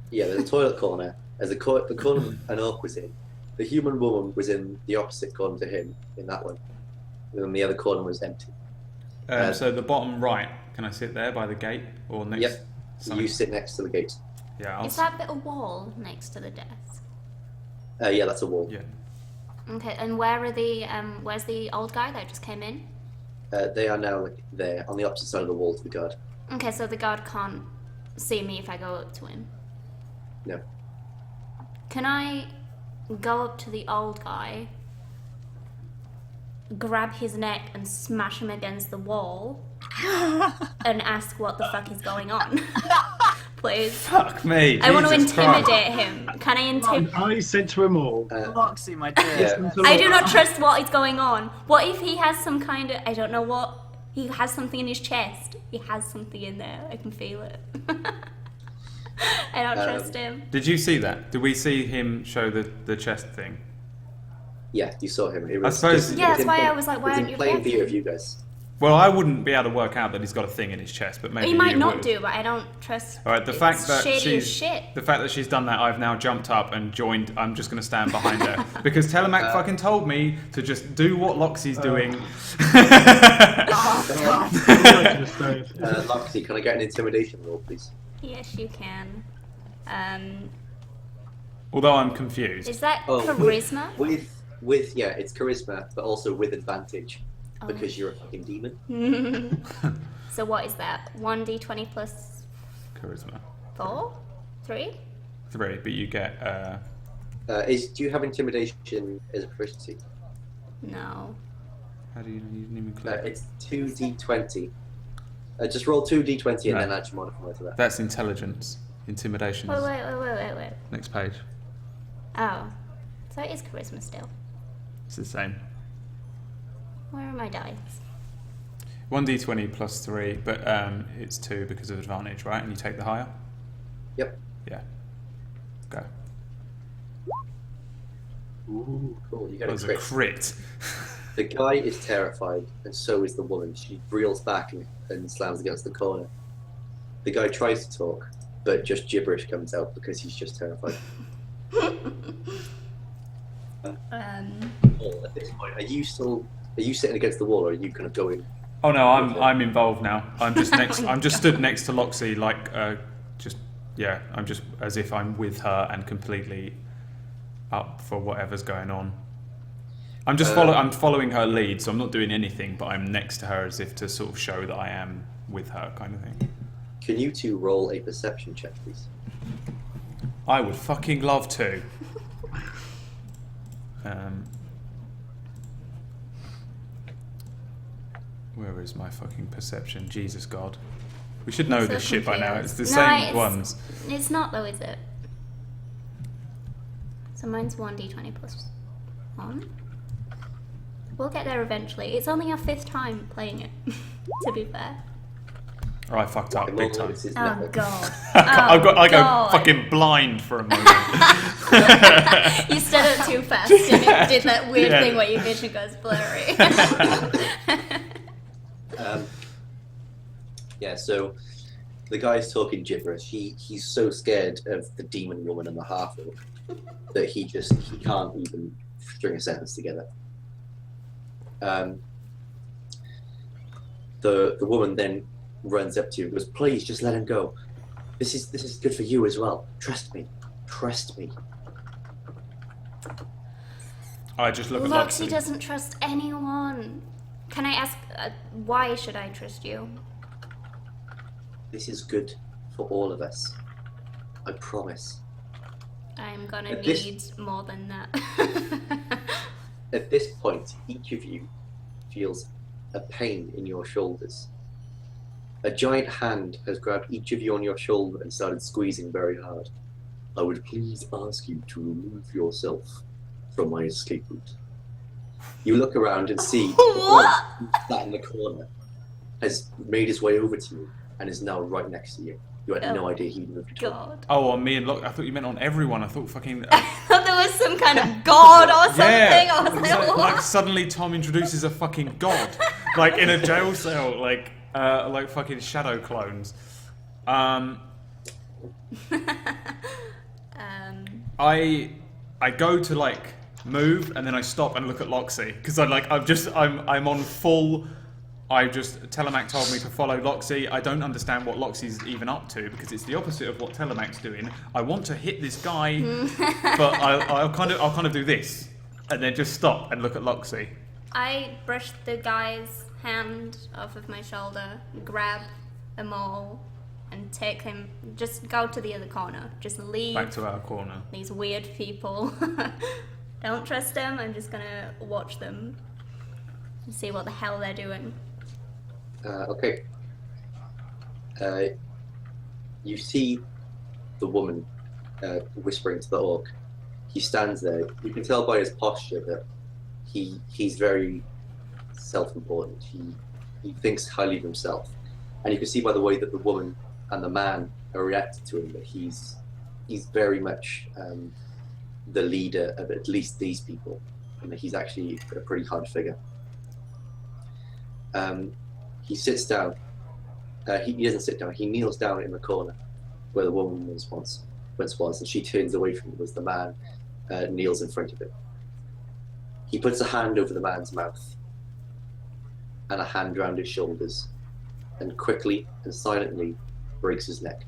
Yeah, there's a toilet corner. There's the corner an orc was in. The human woman was in the opposite corner to him, in that one. And then the other corner was empty. So the bottom right, can I sit there by the gate or next? Yep. something? You sit next to the gate. Yeah. Is that bit of wall next to the desk? Yeah, that's a wall. Yeah. Okay, and where are the where's the old guy that just came in? They are now there, on the opposite side of the wall to the guard. Okay, so the guard can't see me if I go up to him. No. Can I go up to the old guy, grab his neck and smash him against the wall, and ask what the fuck is going on? Please. Fuck me. I want to Jesus Christ. intimidate him. Can I intimidate? I said to him all, Loxy, my dear. Yeah. I do not trust what is going on. What if he has some kind of, I don't know what, he has something in his chest. He has something in there. I can feel it. I don't trust him. Did you see that? Did we see him show the chest thing? Yeah, you saw him. It I suppose- Yeah, that's why I was like, why aren't you playing view of reacting? you guys. Well, I wouldn't be able to work out that he's got a thing in his chest, but maybe He might you not would. do, but I don't trust. All right, the it's fact that shady as she's shit. the fact that she's done that, I've now jumped up and joined. I'm just going to stand behind her because Telemac fucking told me to just do what Loxy's doing. Loxy, can I get an intimidation roll, please? Yes, you can. Although I'm confused. Is that Oh, charisma? With yeah, it's charisma, but also with advantage Oh. because you're a fucking demon. So what is that? 1d20 plus Charisma 4? 3? 3, but you get. Do you have intimidation as a proficiency? No. How do you didn't even click? It's 2d20. Just roll 2d20 and No. then add your modifier to that. That's intelligence. Intimidation. Wait. Next page. Oh. So it is charisma still. It's the same. Where are my dice? 1d20 plus 3, but it's 2 because of advantage, right? And you take the higher? Yep. Yeah. Go. Ooh, cool. You got That a was a crit. crit. The guy is terrified, and so is the woman. She reels back and slams against the corner. The guy tries to talk, but just gibberish comes out because he's just terrified. Paul, at this point, are you sitting against the wall, or are you kind of going? Oh no, I'm involved now. I'm just next. I'm just stood next to Loxy, like I'm just as if I'm with her and completely up for whatever's going on. I'm just I'm following her lead, so I'm not doing anything, but I'm next to her as if to sort of show that I am with her, kind of thing. Can you two roll a perception check, please? I would fucking love to. Where is my fucking perception? Jesus God. We should know So this shit by now. confused. It's the No, same ones. It's not though, is it? So mine's 1d20 plus 1. We'll get there eventually. It's only our 5th time playing it, to be fair. Oh, I fucked up big time. This is Oh nothing. god. I go God. fucking blind for a moment. You stood up too fast and it did that weird Yeah. thing where your vision goes blurry. Yeah, so the guy's talking gibberish. He's so scared of the demon woman and the half-orc that he can't even string a sentence together. The woman then runs up to you and goes, "Please, just let him go. This is good for you as well. Trust me. Trust me." I just look at Loxy Loxy. doesn't trust anyone. Can I ask, why should I trust you? This is good for all of us. I promise. I'm gonna At this- need more than that. At this point, each of you feels a pain in your shoulders. A giant hand has grabbed each of you on your shoulder and started squeezing very hard. "I would please ask you to remove yourself from my escape route." You look around and see What? that in the corner has made his way over to you and is now right next to you. You had no Oh, idea he moved at all. God. Oh, on me and Loxy. I thought you meant on everyone. I thought fucking. I thought there was some kind of god or something. Yeah. I was It's like, like what? suddenly Tom introduces a fucking god, like in a jail cell, like fucking shadow clones. I go to like move and then I stop and look at Loxy because I'm on full. Telemac told me to follow Loxy. I don't understand what Loxy's even up to because it's the opposite of what Telemac's doing. I want to hit this guy, but I'll kind of do this and then just stop and look at Loxy. I brushed the guy's hand off of my shoulder, grab them all, and take him. Just go to the other corner. Just leave Back to our corner. these weird people. Don't trust them. I'm just gonna watch them and see what the hell they're doing. Okay. You see the woman whispering to the orc. He stands there. You can tell by his posture that he's very self-important. He thinks highly of himself, and you can see by the way that the woman and the man are reacting to him that he's very much the leader of at least these people, and that he's actually a pretty hard figure. He sits down. He doesn't sit down. He kneels down in the corner where the woman once was, and she turns away from him as the man kneels in front of him. He puts a hand over the man's mouth and a hand around his shoulders, and quickly and silently breaks his neck.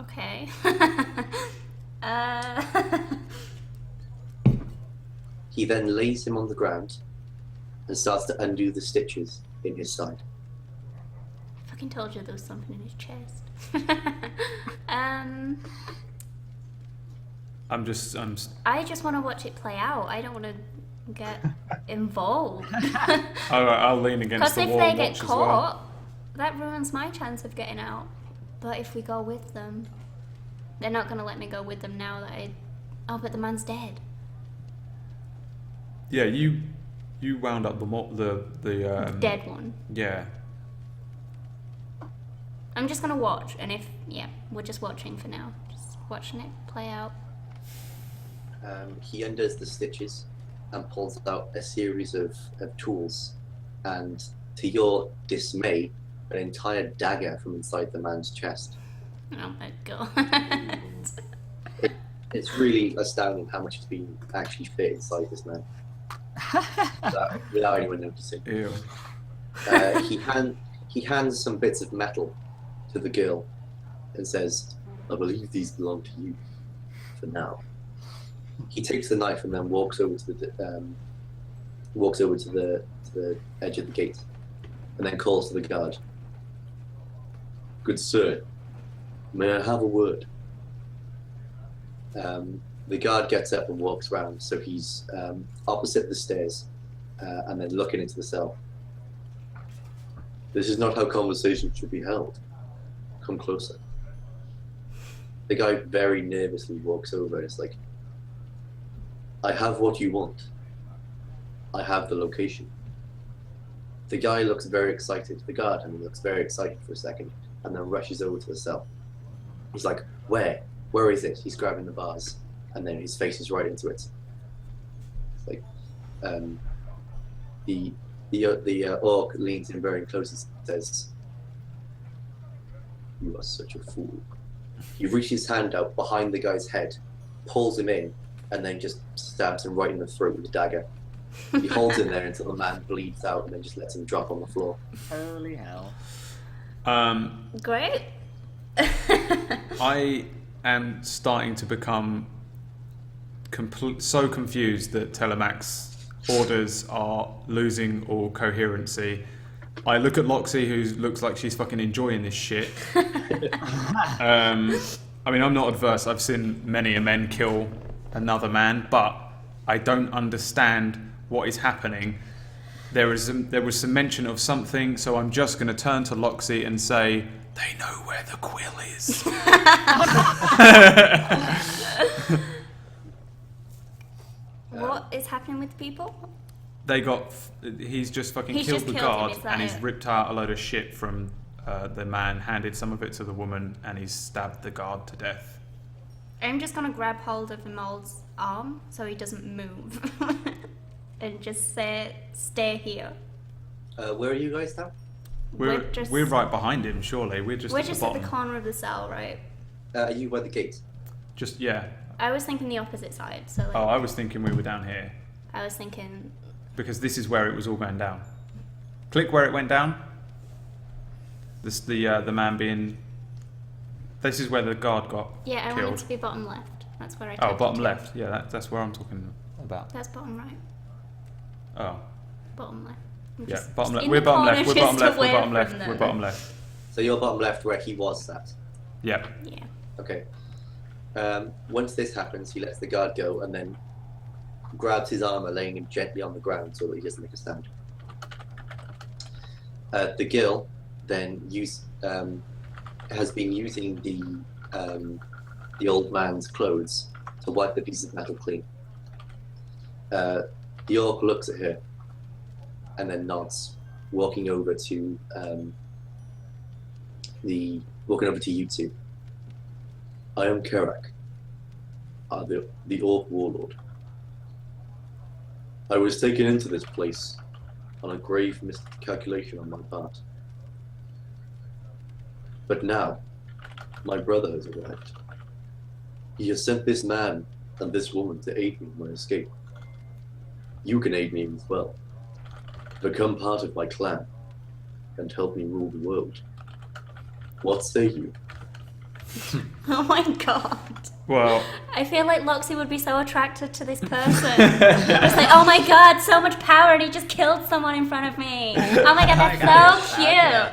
Okay. He then lays him on the ground and starts to undo the stitches in his side. I fucking told you there was something in his chest. I just want to watch it play out. I don't want to get involved. I'll lean against Because the if wall they and get watch as caught, well. that ruins my chance of getting out. But if we go with them, they're not going to let me go with them now that I Oh, but the man's dead. Yeah, you wound up the Dead one. Yeah. I'm just gonna watch, and we're just watching for now. Just watching it play out. He undoes the stitches and pulls out a series of tools, and to your dismay, an entire dagger from inside the man's chest. Oh my god. It's really astounding how much has been actually fit inside this man, without anyone noticing. Ew. He hands some bits of metal to the girl and says, "I believe these belong to you for now." He takes the knife and then walks over to the edge of the gate, and then calls to the guard. "Good sir, may I have a word?" The guard gets up and walks round, so he's opposite the stairs, and then looking into the cell. "This is not how conversations should be held. Come closer." The guy very nervously walks over and is like, "I have what you want. I have the location." The guy looks very excited. The guard, looks very excited for a second, and then rushes over to the cell. He's like, "Where? Where is it?" He's grabbing the bars, and then his face is right into it. It's like, the orc leans in very close and says, "You are such a fool." He reaches his hand out behind the guy's head, pulls him in, and then just stabs him right in the throat with a dagger. He holds him there until the man bleeds out, and then just lets him drop on the floor. Holy hell. Great. I am starting to become so confused that Telemach's orders are losing all coherency. I look at Loxy, who looks like she's fucking enjoying this shit. I mean, I'm not adverse. I've seen many a men kill another man, but I don't understand what is happening. There was some mention of something, so I'm just going to turn to Loxy and say, "They know where the quill is." What is happening with people? He's just fucking He's killed just the killed him, guard, is that and he's it? ripped out a load of shit from the man, handed some of it to the woman, and he's stabbed the guard to death. I'm just gonna grab hold of the mole's arm so he doesn't move, and just say, "Stay here." Where are you guys now? We're right behind him, surely. We're just We're at just the at bottom. the corner of the cell, right? Are you by the gate? Just, yeah. I was thinking the opposite side, so like, Oh, I was thinking we were down here. I was thinking. Because this is where it was all going down. Click where it went down. The man being... This is where the guard got Yeah, I killed. want it to be bottom left. That's where I. Oh, typed bottom it to. left. Yeah, that's where I'm talking about. That's bottom right. Oh, Bottom left. I'm yeah, just- bottom just left. in We're the bottom corner, left. We're just bottom left. We're away bottom left. from We're them. bottom left. So you're bottom left where he was sat. Yeah. Yeah. Okay. Once this happens, he lets the guard go and then grabs his armor, laying him gently on the ground so that he doesn't make a sound. The girl then has been using the old man's clothes to wipe the piece of metal clean. The orc looks at her and then nods, walking over to you two. "I am Kerak, the orc warlord. I was taken into this place on a grave miscalculation on my part. But now, my brother has arrived. He has sent this man and this woman to aid me in my escape. You can aid me as well. Become part of my clan and help me rule the world. What say you?" Oh my god. Well, I feel like Loxy would be so attracted to this person. It's like, oh my god, so much power, and he just killed someone in front of me. Oh my god, that's so cute.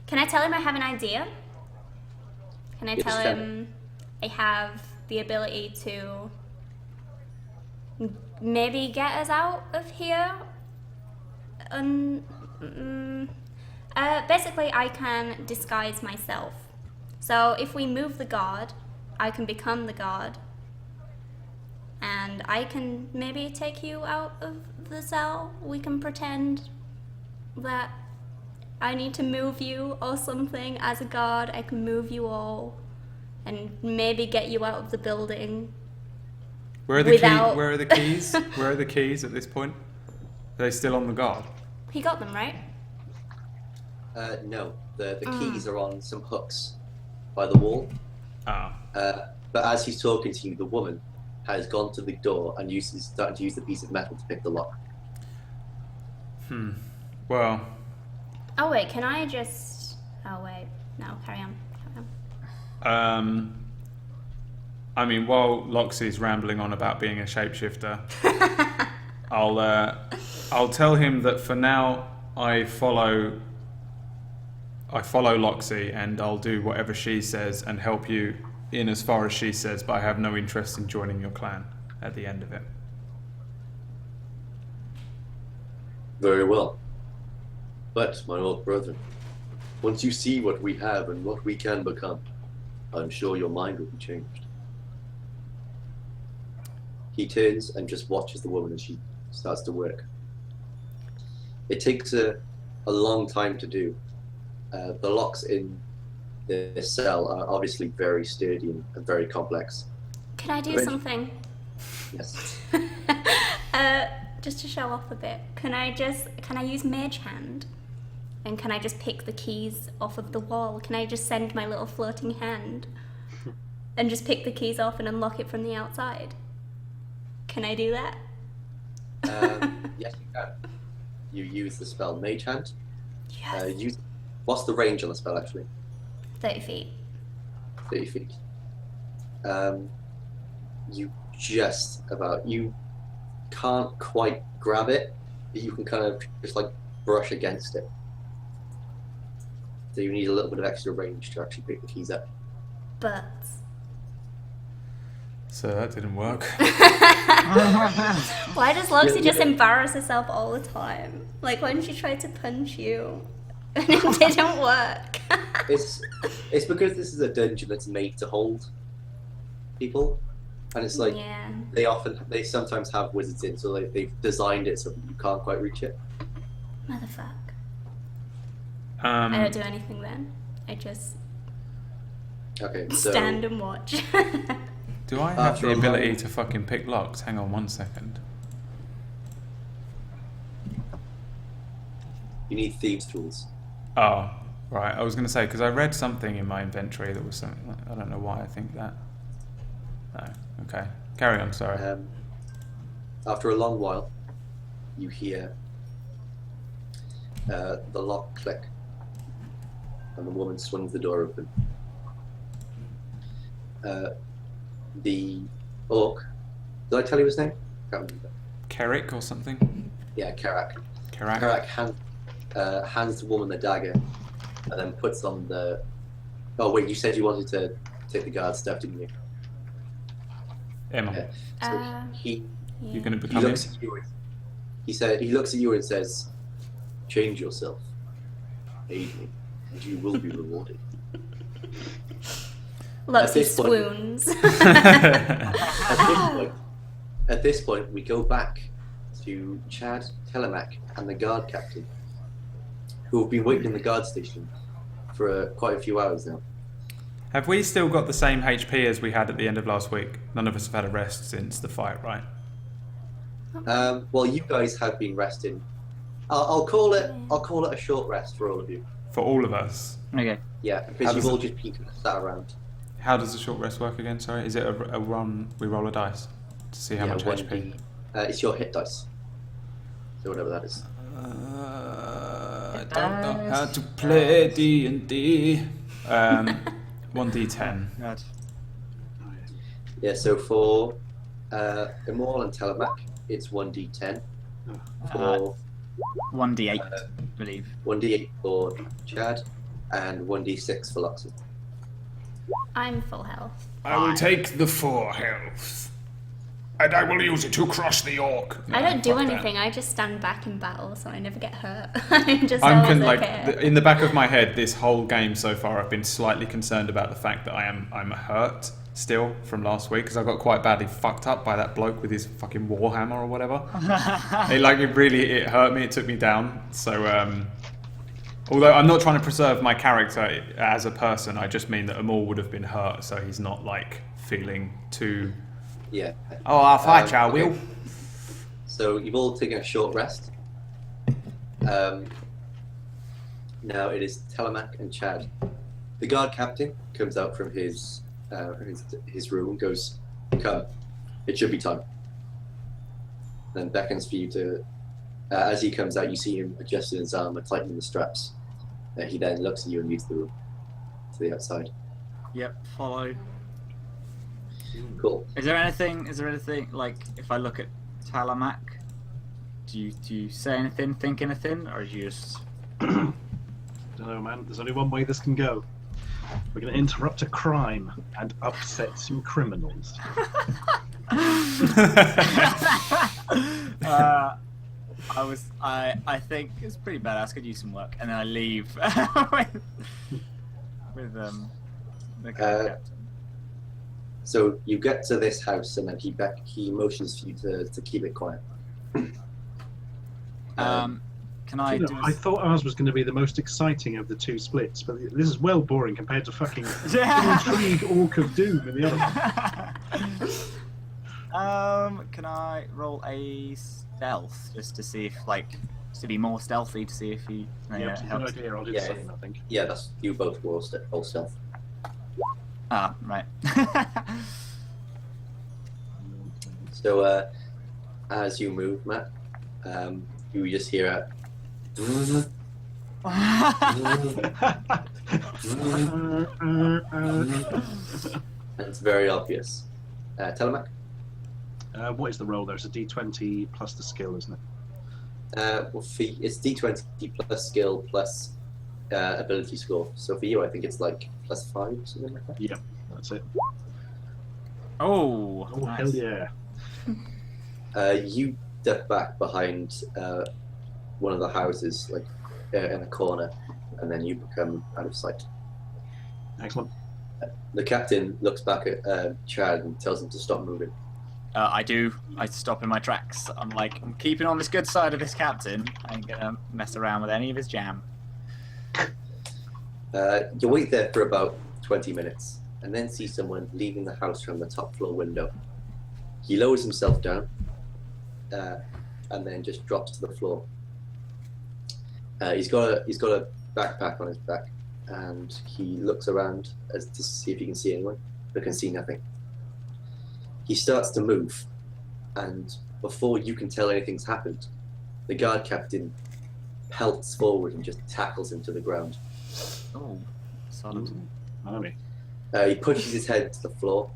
Can I tell him I have an idea? Can I Yes, tell you can. him I have the ability to maybe get us out of here? Basically, I can disguise myself. So if we move the guard, I can become the guard. And I can maybe take you out of the cell. We can pretend that I need to move you or something as a guard. I can move you all and maybe get you out of the building. Where are the Without- Where are the keys? Where are the keys at this point? Are they still on the guard? He got them, right? No, the keys are on some hooks by the wall. Ah. But as he's talking to you, the woman has gone to the door and starting to use the piece of metal to pick the lock. Well, Oh wait, can I just... Oh wait, no, carry on. Carry on. I mean, while Loxy's rambling on about being a shapeshifter, I'll tell him that for now I follow Loxy, and I'll do whatever she says and help you in as far as she says, but I have no interest in joining your clan at the end of it. Very well. But, my old brother, once you see what we have and what we can become, I'm sure your mind will be changed. He turns and just watches the woman as she starts to work. It takes a long time to do. The locks in the cell are obviously very sturdy and very complex. Can I do Eventually- something? Yes. Just to show off a bit, can I use Mage Hand? And can I just pick the keys off of the wall? Can I just send my little floating hand and just pick the keys off and unlock it from the outside? Can I do that? Yes, you can. You use the spell Mage Hand. Yes. What's the range on the spell, actually? 30 feet. 30 feet. You you can't quite grab it, but you can kind of just like brush against it. So you need a little bit of extra range to actually pick the keys up. But... So that didn't work. Why does Loxy just embarrass herself all the time? Like when she tried to punch you and it didn't work. It's because this is a dungeon that's made to hold people, and it's like Yeah. they sometimes have wizards in, so they've designed it so you can't quite reach it. Motherfuck. I Um, don't do anything then. I just Okay, so stand and watch. do I have After the a ability long- to fucking pick locks? Hang on 1 second. you need thieves' tools. Oh, right. I was going to say, because I read something in my inventory that was something, I don't know why I think that. No, okay. Carry on, sorry. After a long while, you hear the lock click, and the woman swings the door open. The orc. Did I tell you his name? Can't remember. Carrick or something? Yeah, Karak. Carrack? Karak hands the woman the dagger, and then puts on the. Oh wait, you said you wanted to take the guard stuff, didn't you? Emma. Yeah. So he You're going to he become him? looks at you. He looks at you and says, "Change yourself, aid me, and you will be rewarded." Loxy this point- swoons. At this point, we go back to Chad, Telemac, and the guard captain, who have been waiting in the guard station for quite a few hours now. Have we still got the same HP as we had at the end of last week? None of us have had a rest since the fight, right? Well, you guys have been resting. I'll call it a short rest for all of you. For all of us. Okay. Yeah, How because does you've all it- just been kind of sat around. How does the short rest work again? Sorry, is it a run? We roll a dice to see how much 1d. HP. It's your hit dice. So whatever that is. I don't know how to play D&D. 1d10. God. Yeah. So for Immoral and Telemac, it's 1d10. For 1d8, I believe. 1d8 for Chad, and 1d6 for Luxon. I'm full health. I will take the 4 health. And I will use it to crush the orc. I don't do fuck that. anything. I just stand back in battle, so I never get hurt. I'm just I'm always like okay. in the back of my head this whole game so far. I've been slightly concerned about the fact that I'm hurt still from last week because I got quite badly fucked up by that bloke with his fucking warhammer or whatever. it hurt me. It took me down. So although I'm not trying to preserve my character as a person, I just mean that Amor would have been hurt, so he's not like feeling too. Yeah. Oh, I'll fight you, I okay. will. So you've all taken a short rest. Now it is Telemac and Chad. The guard captain comes out from his room and goes, "Come, it should be time." Then beckons for you to. As he comes out, you see him adjusting his armor, tightening the straps. He then looks at you and leaves the room to the outside. Yep, follow. Cool. Is there anything like if I look at Telemac, do you say anything, think anything, or do you just? Don't know, man. There's only one way this can go. We're going to interrupt a crime and upset some criminals. I think it's pretty badass. Could use some work, and then I leave with the captain. So you get to this house, and then he motions for you to keep it quiet. Can I? I thought ours was going to be the most exciting of the two splits, but this is well boring compared to fucking Intrigue Orc of Doom in the other one. Can I roll a stealth just to see if to be more stealthy to see if he It's a good helps? idea. I'll do the same, I think. Yeah, that's you both roll stealth. Ah, right. So as you move, Matt, you just hear and it's very obvious. Telemac? What is the roll there? It's a d20 plus the skill, isn't it? It's d20 plus skill plus ability score. So for you, I think it's like +5 or something like that. Yeah, that's it. Oh, Oh, nice. hell yeah. You duck back behind one of the houses, in a corner, and then you become out of sight. Excellent. The captain looks back at Chad and tells him to stop moving. I do. I stop in my tracks. I'm keeping on this good side of this captain. I ain't gonna mess around with any of his jam. You wait there for about 20 minutes, and then see someone leaving the house from the top floor window. He lowers himself down, and then just drops to the floor. He's got a backpack on his back, and he looks around as to see if he can see anyone, but can see nothing. He starts to move, and before you can tell anything's happened, the guard captain pelts forward and just tackles him to the ground. Oh, solid. Blimey. He pushes his head to the floor,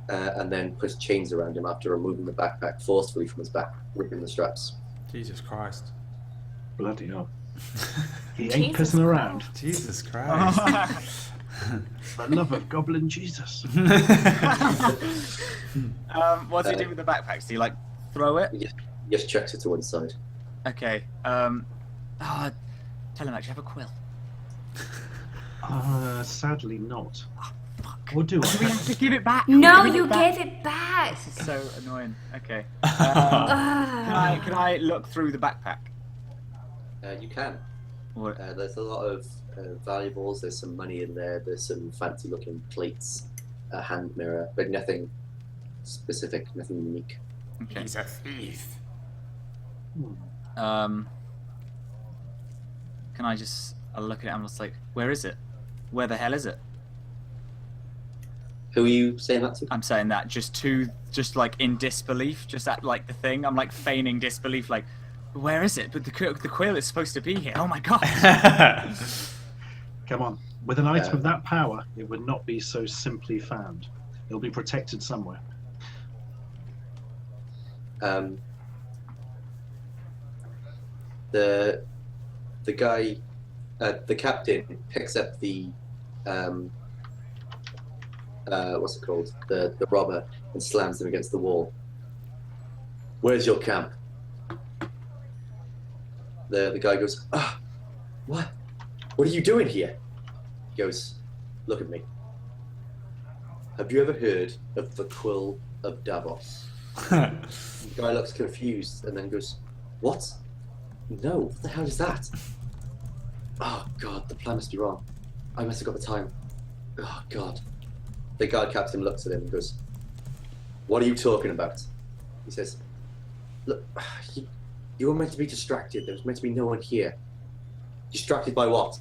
and then puts chains around him after removing the backpack forcefully from his back, ripping the straps. Jesus Christ. Bloody hell. He ain't Jesus pissing around. Jesus Christ. For the love of Goblin Jesus. What do you do with the backpacks? Do you throw it? He just chucks it to one side. Okay. Tell him actually have a quill. Sadly not. Fuck. Or do We I? have to give it back. No, Give it you back. gave it back. This is so annoying. Okay. Ugh. Can I look through the backpack? You can. What? There's a lot of valuables. There's some money in there. There's some fancy-looking plates, a hand mirror, but nothing specific, nothing unique. Okay. He's a thief. Can I just? I'll look at it. I'm just where is it? Where the hell is it? Who are you saying that to? I'm saying that just in disbelief, just at the thing. I'm feigning disbelief, where is it? But the quill is supposed to be here. Oh my god! Come on. With an item of that power, it would not be so simply found. It'll be protected somewhere. The guy, the captain, picks up the what's it called? The robber, and slams him against the wall. Where's your camp? The guy goes, what? What are you doing here? He goes, look at me. Have you ever heard of the Quill of Davos? The guy looks confused and then goes, what? No, what the hell is that? Oh God, the plan must be wrong. I must have got the time. Oh God. The guard captain looks at him and goes, what are you talking about? He says, look, you were meant to be distracted. There was meant to be no one here. Distracted by what?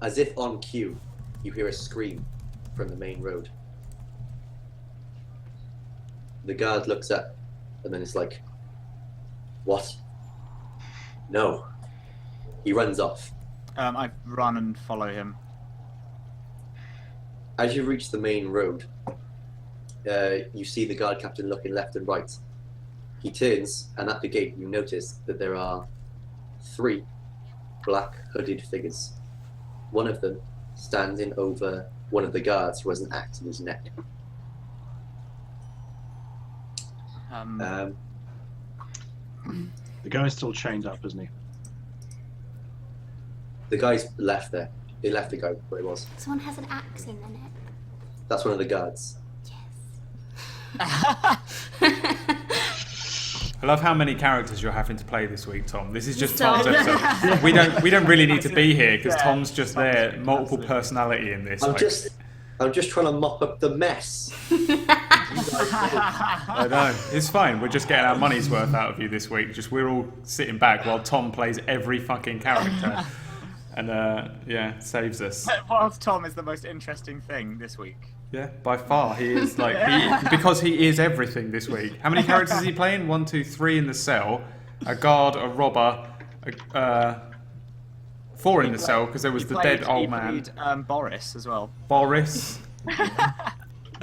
As if on cue, you hear a scream from the main road. The guard looks up and then it's like, what? No. He runs off. I run and follow him. As you reach the main road, you see the guard captain looking left and right. He turns, and at the gate you notice that there are 3 black hooded figures. One of them standing over one of the guards who has an axe in his neck. The guy's still chained up, isn't he? The guy's left there. They left the guy where he was. Someone has an axe in their neck. That's one of the guards. Yes. I love how many characters you're having to play this week, Tom. This is just Tom. Tom's episode. We don't really need to be here because Tom's just there, multiple personality in this. I'm just trying to mop up the mess. I know. It's fine. We're just getting our money's worth out of you this week. Just we're all sitting back while Tom plays every fucking character. And saves us. Whilst Tom is the most interesting thing this week. Yeah, by far he is because he is everything this week. How many characters is he playing? 1, 2, 3 in the cell, a guard, a robber, 4 in the cell because there was the dead old man. Boris as well. Boris.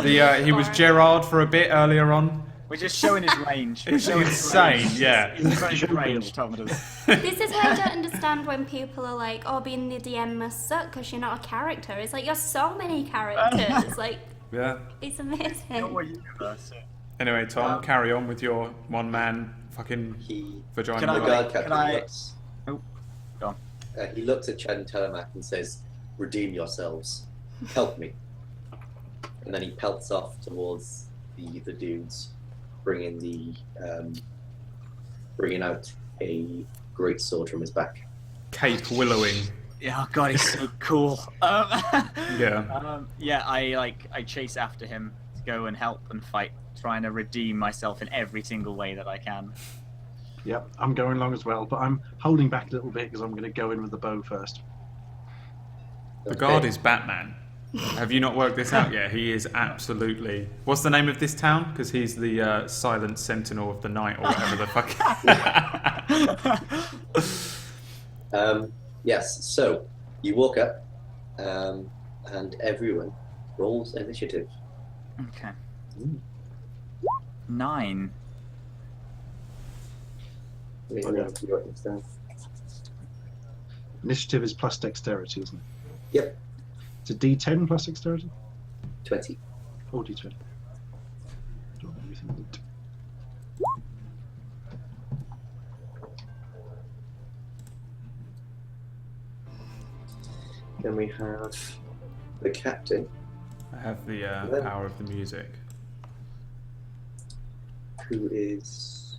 He was Gerard for a bit earlier on. We're just showing his range. It's insane, yeah. He's got his range, Tom does. This is why I don't understand when people are like, oh, being the DM must suck because you're not a character. It's like, you're so many characters. Like, yeah. It's amazing. Anyway, Tom, carry on with your one-man fucking vagina. Can I- The guard can captain I- looks. Oh, go on. He looks at Chad and Telemak and says, redeem yourselves. Help me. And then he pelts off towards the dudes, bringing out a great sword from his back. Cape willowing. Yeah, oh God, he's so cool. Yeah. I chase after him to go and help and fight, trying to redeem myself in every single way that I can. Yep, I'm going along as well, but I'm holding back a little bit because I'm going to go in with the bow first. The guard is Batman. Have you not worked this out yet? He is absolutely... What's the name of this town? Because he's the silent sentinel of the night, or whatever the fuck. Yes, so you walk up, and everyone rolls initiative. Okay. 9. Initiative is plus dexterity, isn't it? Yep, It's a D10 plus dexterity? 20. Or D20. Don't know anything with it. Then we have the captain, I have the power of the music. who is...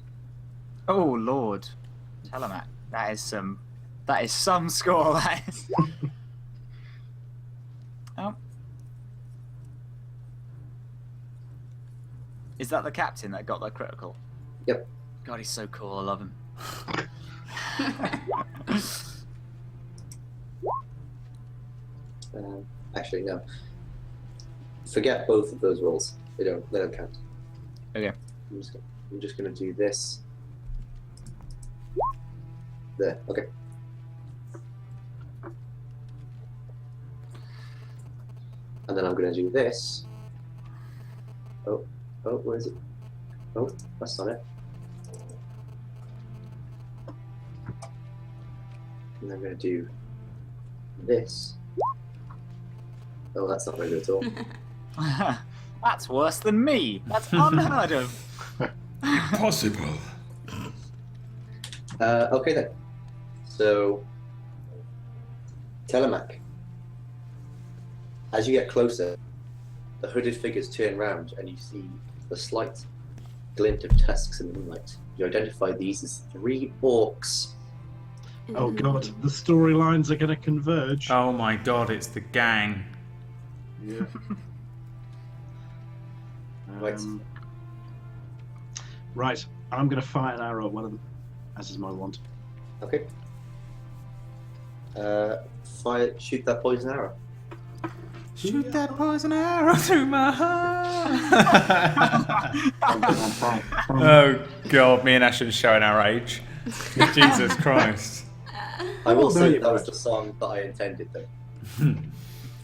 Oh Lord, Telemak, that is some score. That is. Oh, is that the captain that got that critical? Yep. God, he's so cool. I love him. Actually, no. Forget both of those rolls. They don't count. Okay. I'm just gonna do this. There. Okay. And then I'm gonna do this. Oh, where is it? Oh, that's not it. And I'm gonna do this. Oh, that's not very good at all. That's worse than me. That's unheard of. Impossible. Okay then. So, Telemac. As you get closer, the hooded figures turn round and you see the slight glint of tusks in the moonlight. You identify these as 3 orcs. Oh god, the storylines are going to converge. Oh my god, it's the gang. Yeah. Right. Right, I'm going to fire an arrow at one of them, as is my wont. Okay. Shoot that poison arrow. Shoot that poison arrow through my heart. Oh god, me and Ashton showing our age. Jesus Christ. I will no, say you're that was right. the song that I intended, though.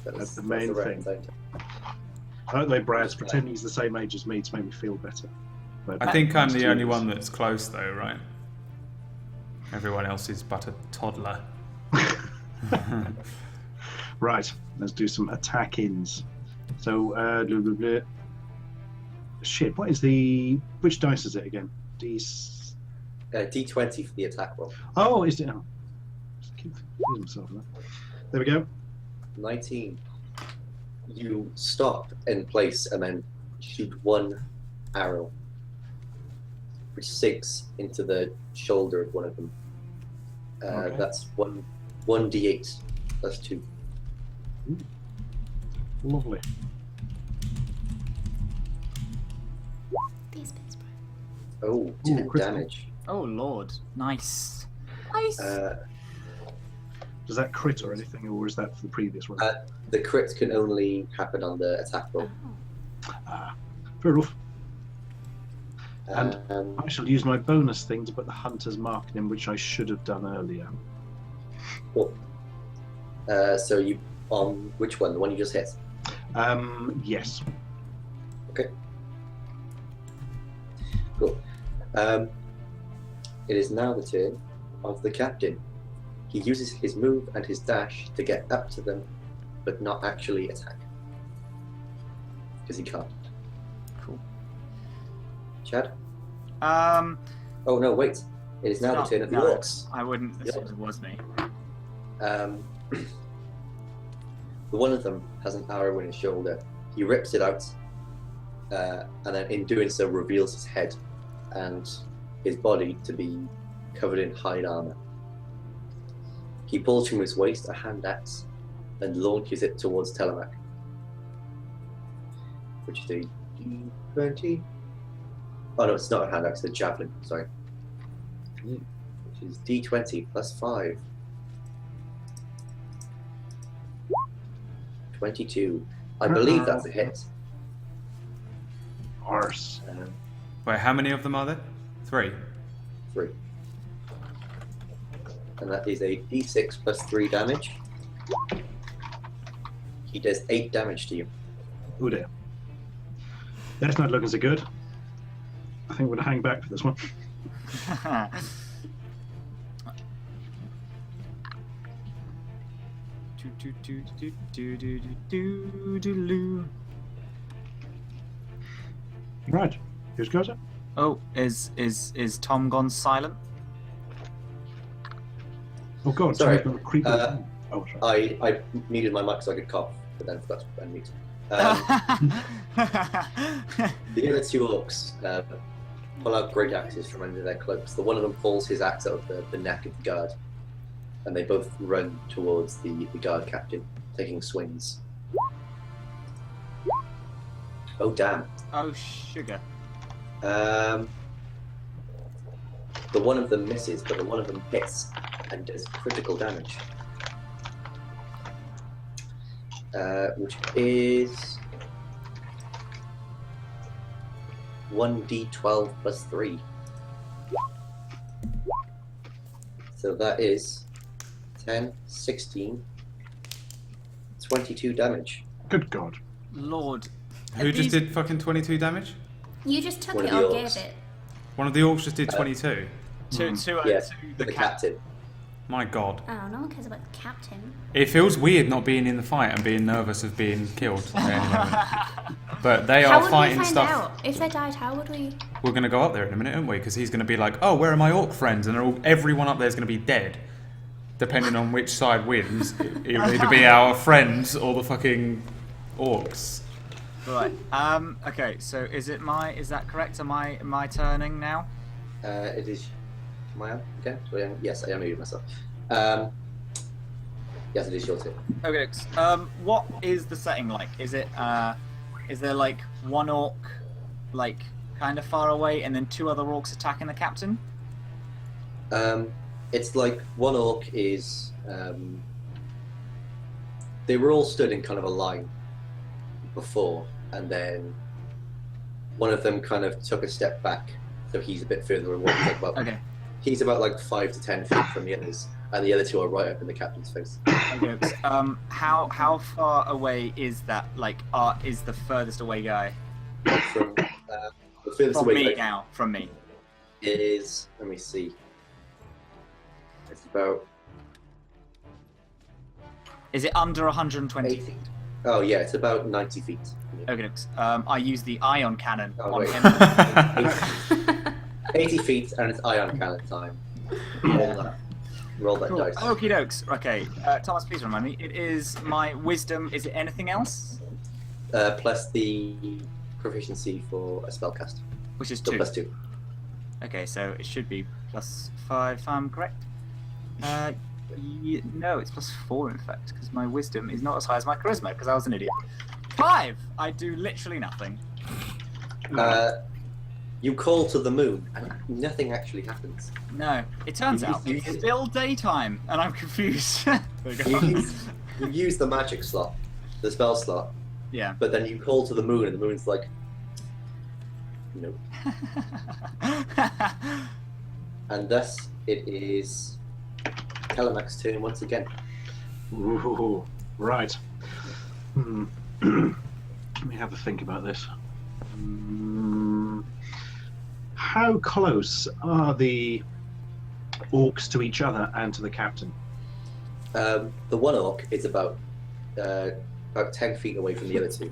That's the main right thing. intent. I don't know, Brad's pretending he's the same age as me to make me feel better. But I think I'm it's the too only easy. one that's close though, right? Everyone else is but a toddler. Right, let's do some attack-ins. So, blah, blah, blah. Shit, which dice is it again? D20 for the attack roll. Oh, is it? Oh. Just keep confusing myself now. There we go. 19. You stop in place and then shoot 1 arrow, which sinks into the shoulder of one of them. Okay. That's 1d8 plus 2. Lovely. These bits, bro. Oh, Ooh, 10 critical. damage. Oh lord, nice. Nice. Does that crit or anything, or is that for the previous one? The crits can only happen on the attack roll. Fair enough. And Um, I shall use my bonus thing to put the hunter's mark in, which I should have done earlier. so you on which one? The one you just hit. Yes. Okay. Cool. It is now the turn of the captain. He uses his move and his dash to get up to them, but not actually attack. Because he can't. Cool. Chad? Um, Oh no, wait. It is now the turn of the orcs. I wouldn't Yep. assume it was me. The one of them has an arrow in his shoulder. He rips it out, and then in doing so reveals his head and his body to be covered in hide armor. He pulls from his waist a hand axe and launches it towards Telemac, which is a D20. Oh no, it's not a hand axe, it's a javelin, sorry. Which is D20 plus 5. 22. I believe that's a hit. Arse. Wait, how many of them are there? 3. 3. And that is a D6 plus 3 damage. He does 8 damage to you. Oh dear. That's not looking so good. I think we're going to hang back for this one. Right. Who's goes it? Oh, is Tom gone silent? Oh god, Sorry, someone's got a creepy. Oh, sorry. I muted my mic so I could cough, but then forgot to unmute. The other 2 orcs pull out great axes from under their cloaks. The one of them pulls his axe out of the neck of the guard, and they both run towards the guard captain, taking swings. Oh damn. Oh sugar. The one of them misses, but the one of them hits and does critical damage. Which is 1d12 plus 3. So that is 10, 16, 22 damage. Good god. Lord. Who just did fucking 22 damage? You just took One it of the or gave orcs. it. One of the orcs just did 22. To Yeah, the the cat. captain. My God. Oh, no one cares about the captain. It feels weird not being in the fight and being nervous of being killed at any moment. But they How are would fighting we find stuff. out? If they died, how would we? We're going to go up there in a minute, aren't we? Because he's going to be like, oh, where are my orc friends? And everyone up there is going to be dead. Depending on which side wins. It'll either be our friends or the fucking orcs. Right. Okay. So is that correct? Am I turning now? It is. Am I on again? Yes, I am muted myself. Yes, it is your turn. Okay. What is the setting like? Is it is there like one orc, like kind of far away, and then two other orcs attacking the captain? It's like one orc is. They were all stood in kind of a line before, and then one of them kind of took a step back, so he's a bit further away. He's about, Okay. He's about like 5 to 10 feet from the others, and the other two are right up in the captain's face. Okay. How far away is that? Like, is the furthest away guy From the furthest from away me guy now? From me. is, let me see. It's about Is it under 120 80. feet? Oh yeah, it's about 90 feet. Okay. I use the ion cannon Oh, on wait. him. 80 feet, and it's ion cannon time. Roll that Cool. dice. Okie dokes. Okay, Thomas, please remind me. It is my wisdom. Is it anything else? Plus the proficiency for a spellcast. Which is So 2. plus 2. Okay, so it should be +5 if I'm correct. No, it's +4 in fact, because my wisdom is not as high as my charisma, because I was an idiot. 5! I do literally nothing. You call to the moon, and nothing actually happens. No, it turns out You- it's still daytime, and I'm confused. There we go. You use the magic slot, the spell slot, Yeah. but then you call to the moon, and the moon's like, nope. And thus, it is Kalamac's turn once again. Ooh, right. Let me have a think about this. How close are the orcs to each other and to the captain? The one orc is about 10 feet away from the other two,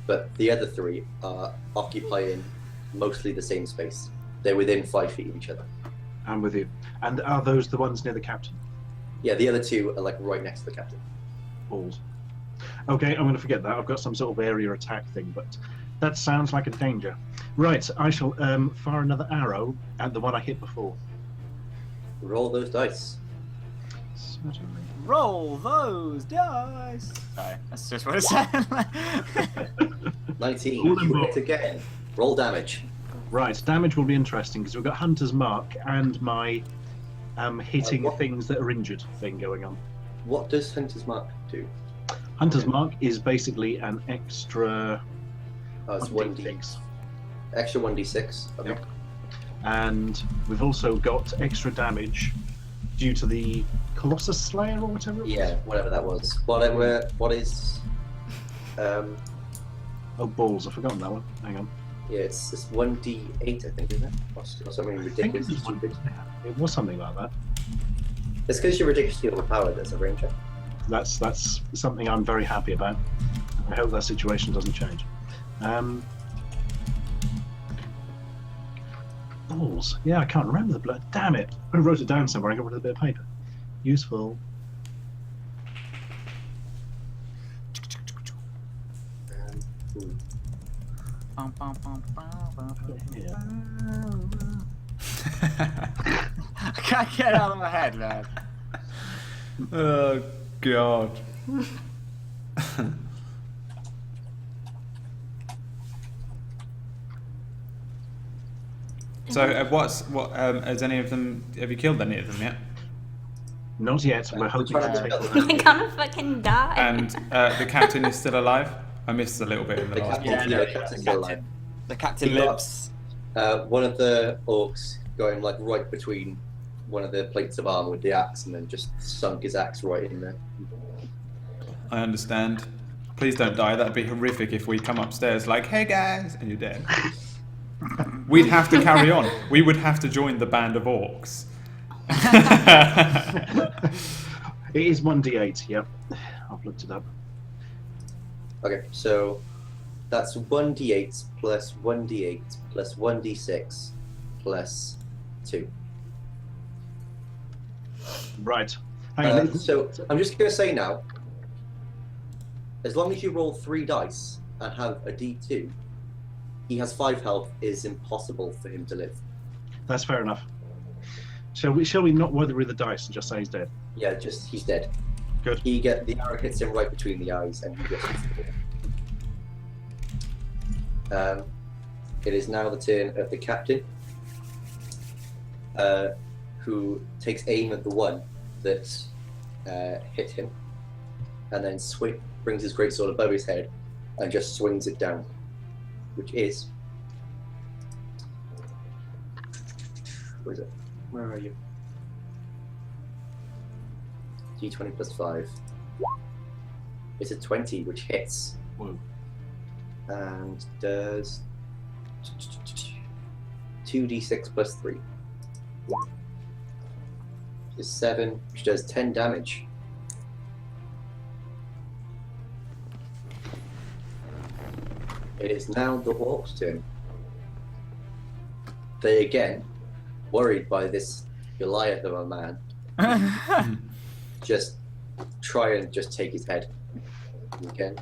but the other three are occupying mostly the same space. They're within 5 feet of each other. I'm with you. And are those the ones near the captain? Yeah, the other two are like right next to the captain. Balls. Okay, I'm going to forget that. I've got some sort of area attack thing, but that sounds like a danger. Right, I shall fire another arrow at the one I hit before. Roll those dice. Certainly. Roll those dice. Sorry, that's just what it said. 19. All in You all. hit again. Roll damage. Right, damage will be interesting because we've got Hunter's Mark and my hitting what- things that are injured thing going on. What does Hunter's Mark do? Hunter's Mark is basically an extra Oh, it's 1d6. Extra 1d6. Okay. Yep. And we've also got extra damage due to the Colossus Slayer or whatever it was. Yeah, whatever that was. What is? Oh, balls, I've forgotten that one. Hang on. Yeah, it's 1d8, I think, isn't it? Or something I think ridiculous. it was one- It was something like that. It's because you're ridiculously overpowered as a ranger. That's something I'm very happy about. I hope that situation doesn't change. Balls. Yeah, I can't remember the blood. Damn it! I wrote it down somewhere. I got rid of a bit of paper. Useful. Ooh. Bum, bum, bum, bum, bum, Yeah. bum. I can't get it out of my head, man. Oh, God. So, has any of them, have you killed any of them yet? Not yet. We're hoping trying to to take kill them. They're gonna fucking die. And the captain is still alive? I missed a little bit in the The last captain- one. Yeah, the captain's still alive. The captain He got- lives. One of the orcs going like right between one of the plates of armor with the axe, and then just sunk his axe right in there. I understand. Please don't die. That'd be horrific if we come upstairs like, hey guys, and you're dead. We'd have to carry on. We would have to join the band of orcs. It is 1d8, yep. I've looked it up. Okay, so that's 1d8 plus 1d8 plus 1d6 plus 2. Right. Hang on. So I'm just going to say now, as long as you roll 3 dice and have a d2, he has 5 health. It is impossible for him to live. That's fair enough. Shall we not worry with the dice and just say he's dead? Yeah, just he's dead. Good. The arrow hits him right between the eyes, and he gets it is now the turn of the captain, who takes aim at the one that hit him, and then brings his greatsword above his head and just swings it down, which is. Where is it? Where are you? D20 plus 5. It's a 20, which hits. Whoa. And does 2d6 plus 3. Is 7, which does 10 damage. It is now the orc's turn. They again, worried by this Goliath of a man, just try and just take his head. Again.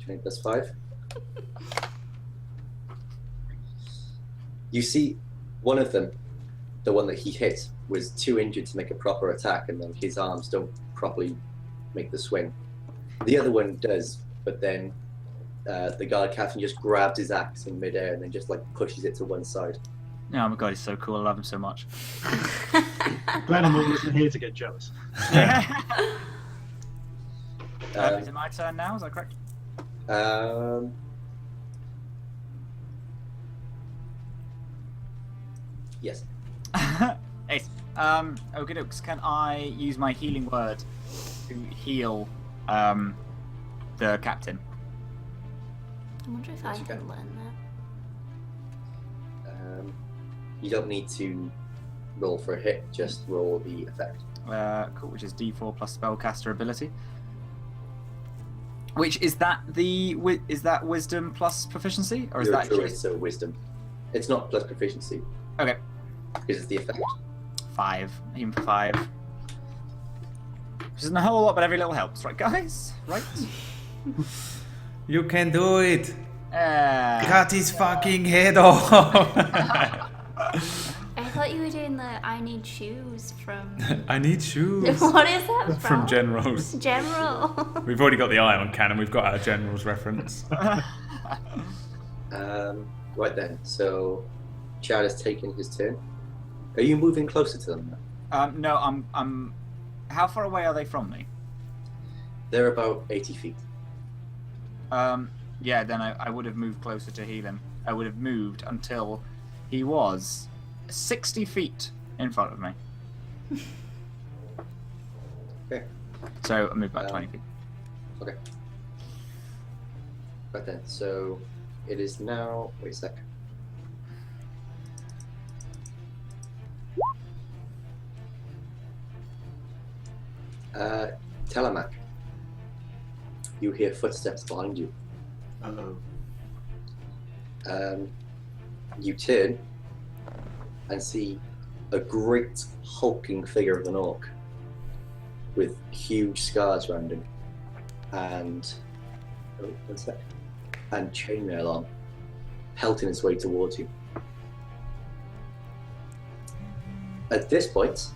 20 plus 5. You see, one of them, the one that he hit, was too injured to make a proper attack, and then his arms don't properly make the swing. The other one does, but then the guard captain just grabs his axe in midair and then just like pushes it to one side. Oh my god, he's so cool. I love him so much. Glad I'm not here to get jealous. Is it my turn now? Is that correct? Yes. Ace. Okay, dokes. Can I use my healing word to heal the captain? I wonder if I Yes, you can can. learn that. You don't need to roll for a hit, just roll the effect. Cool, which is D4 plus spellcaster ability. Which is that wisdom plus proficiency, or is You're that a druid, just so wisdom. It's not plus proficiency, okay? because it's the effect. 5, aim for 5. Which isn't a whole lot, but every little helps, right, guys? Right? You can do it. Uh, Cut his fucking head off. I thought you were doing the I need shoes from. I need shoes. What is that from? From Generals. General. We've already got the eye on cannon. We've got our Generals reference. Right then, so Chad has taken his turn. Are you moving closer to them now? no, I'm. How far away are they from me? They're about 80 feet. Yeah, then I would have moved closer to heal him. I would have moved until he was 60 feet in front of me. Okay. So I moved back 20 feet. Okay. Right then, so it is now. Wait a sec. Telemac, you hear footsteps behind you. Uh-oh. You turn and see a great hulking figure of an orc with huge scars around him and chainmail on, pelting its way towards you. At this point,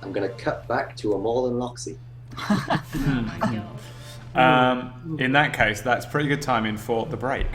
I'm going to cut back to Amal and Loxy. Oh my god. In that case, that's pretty good timing for the break.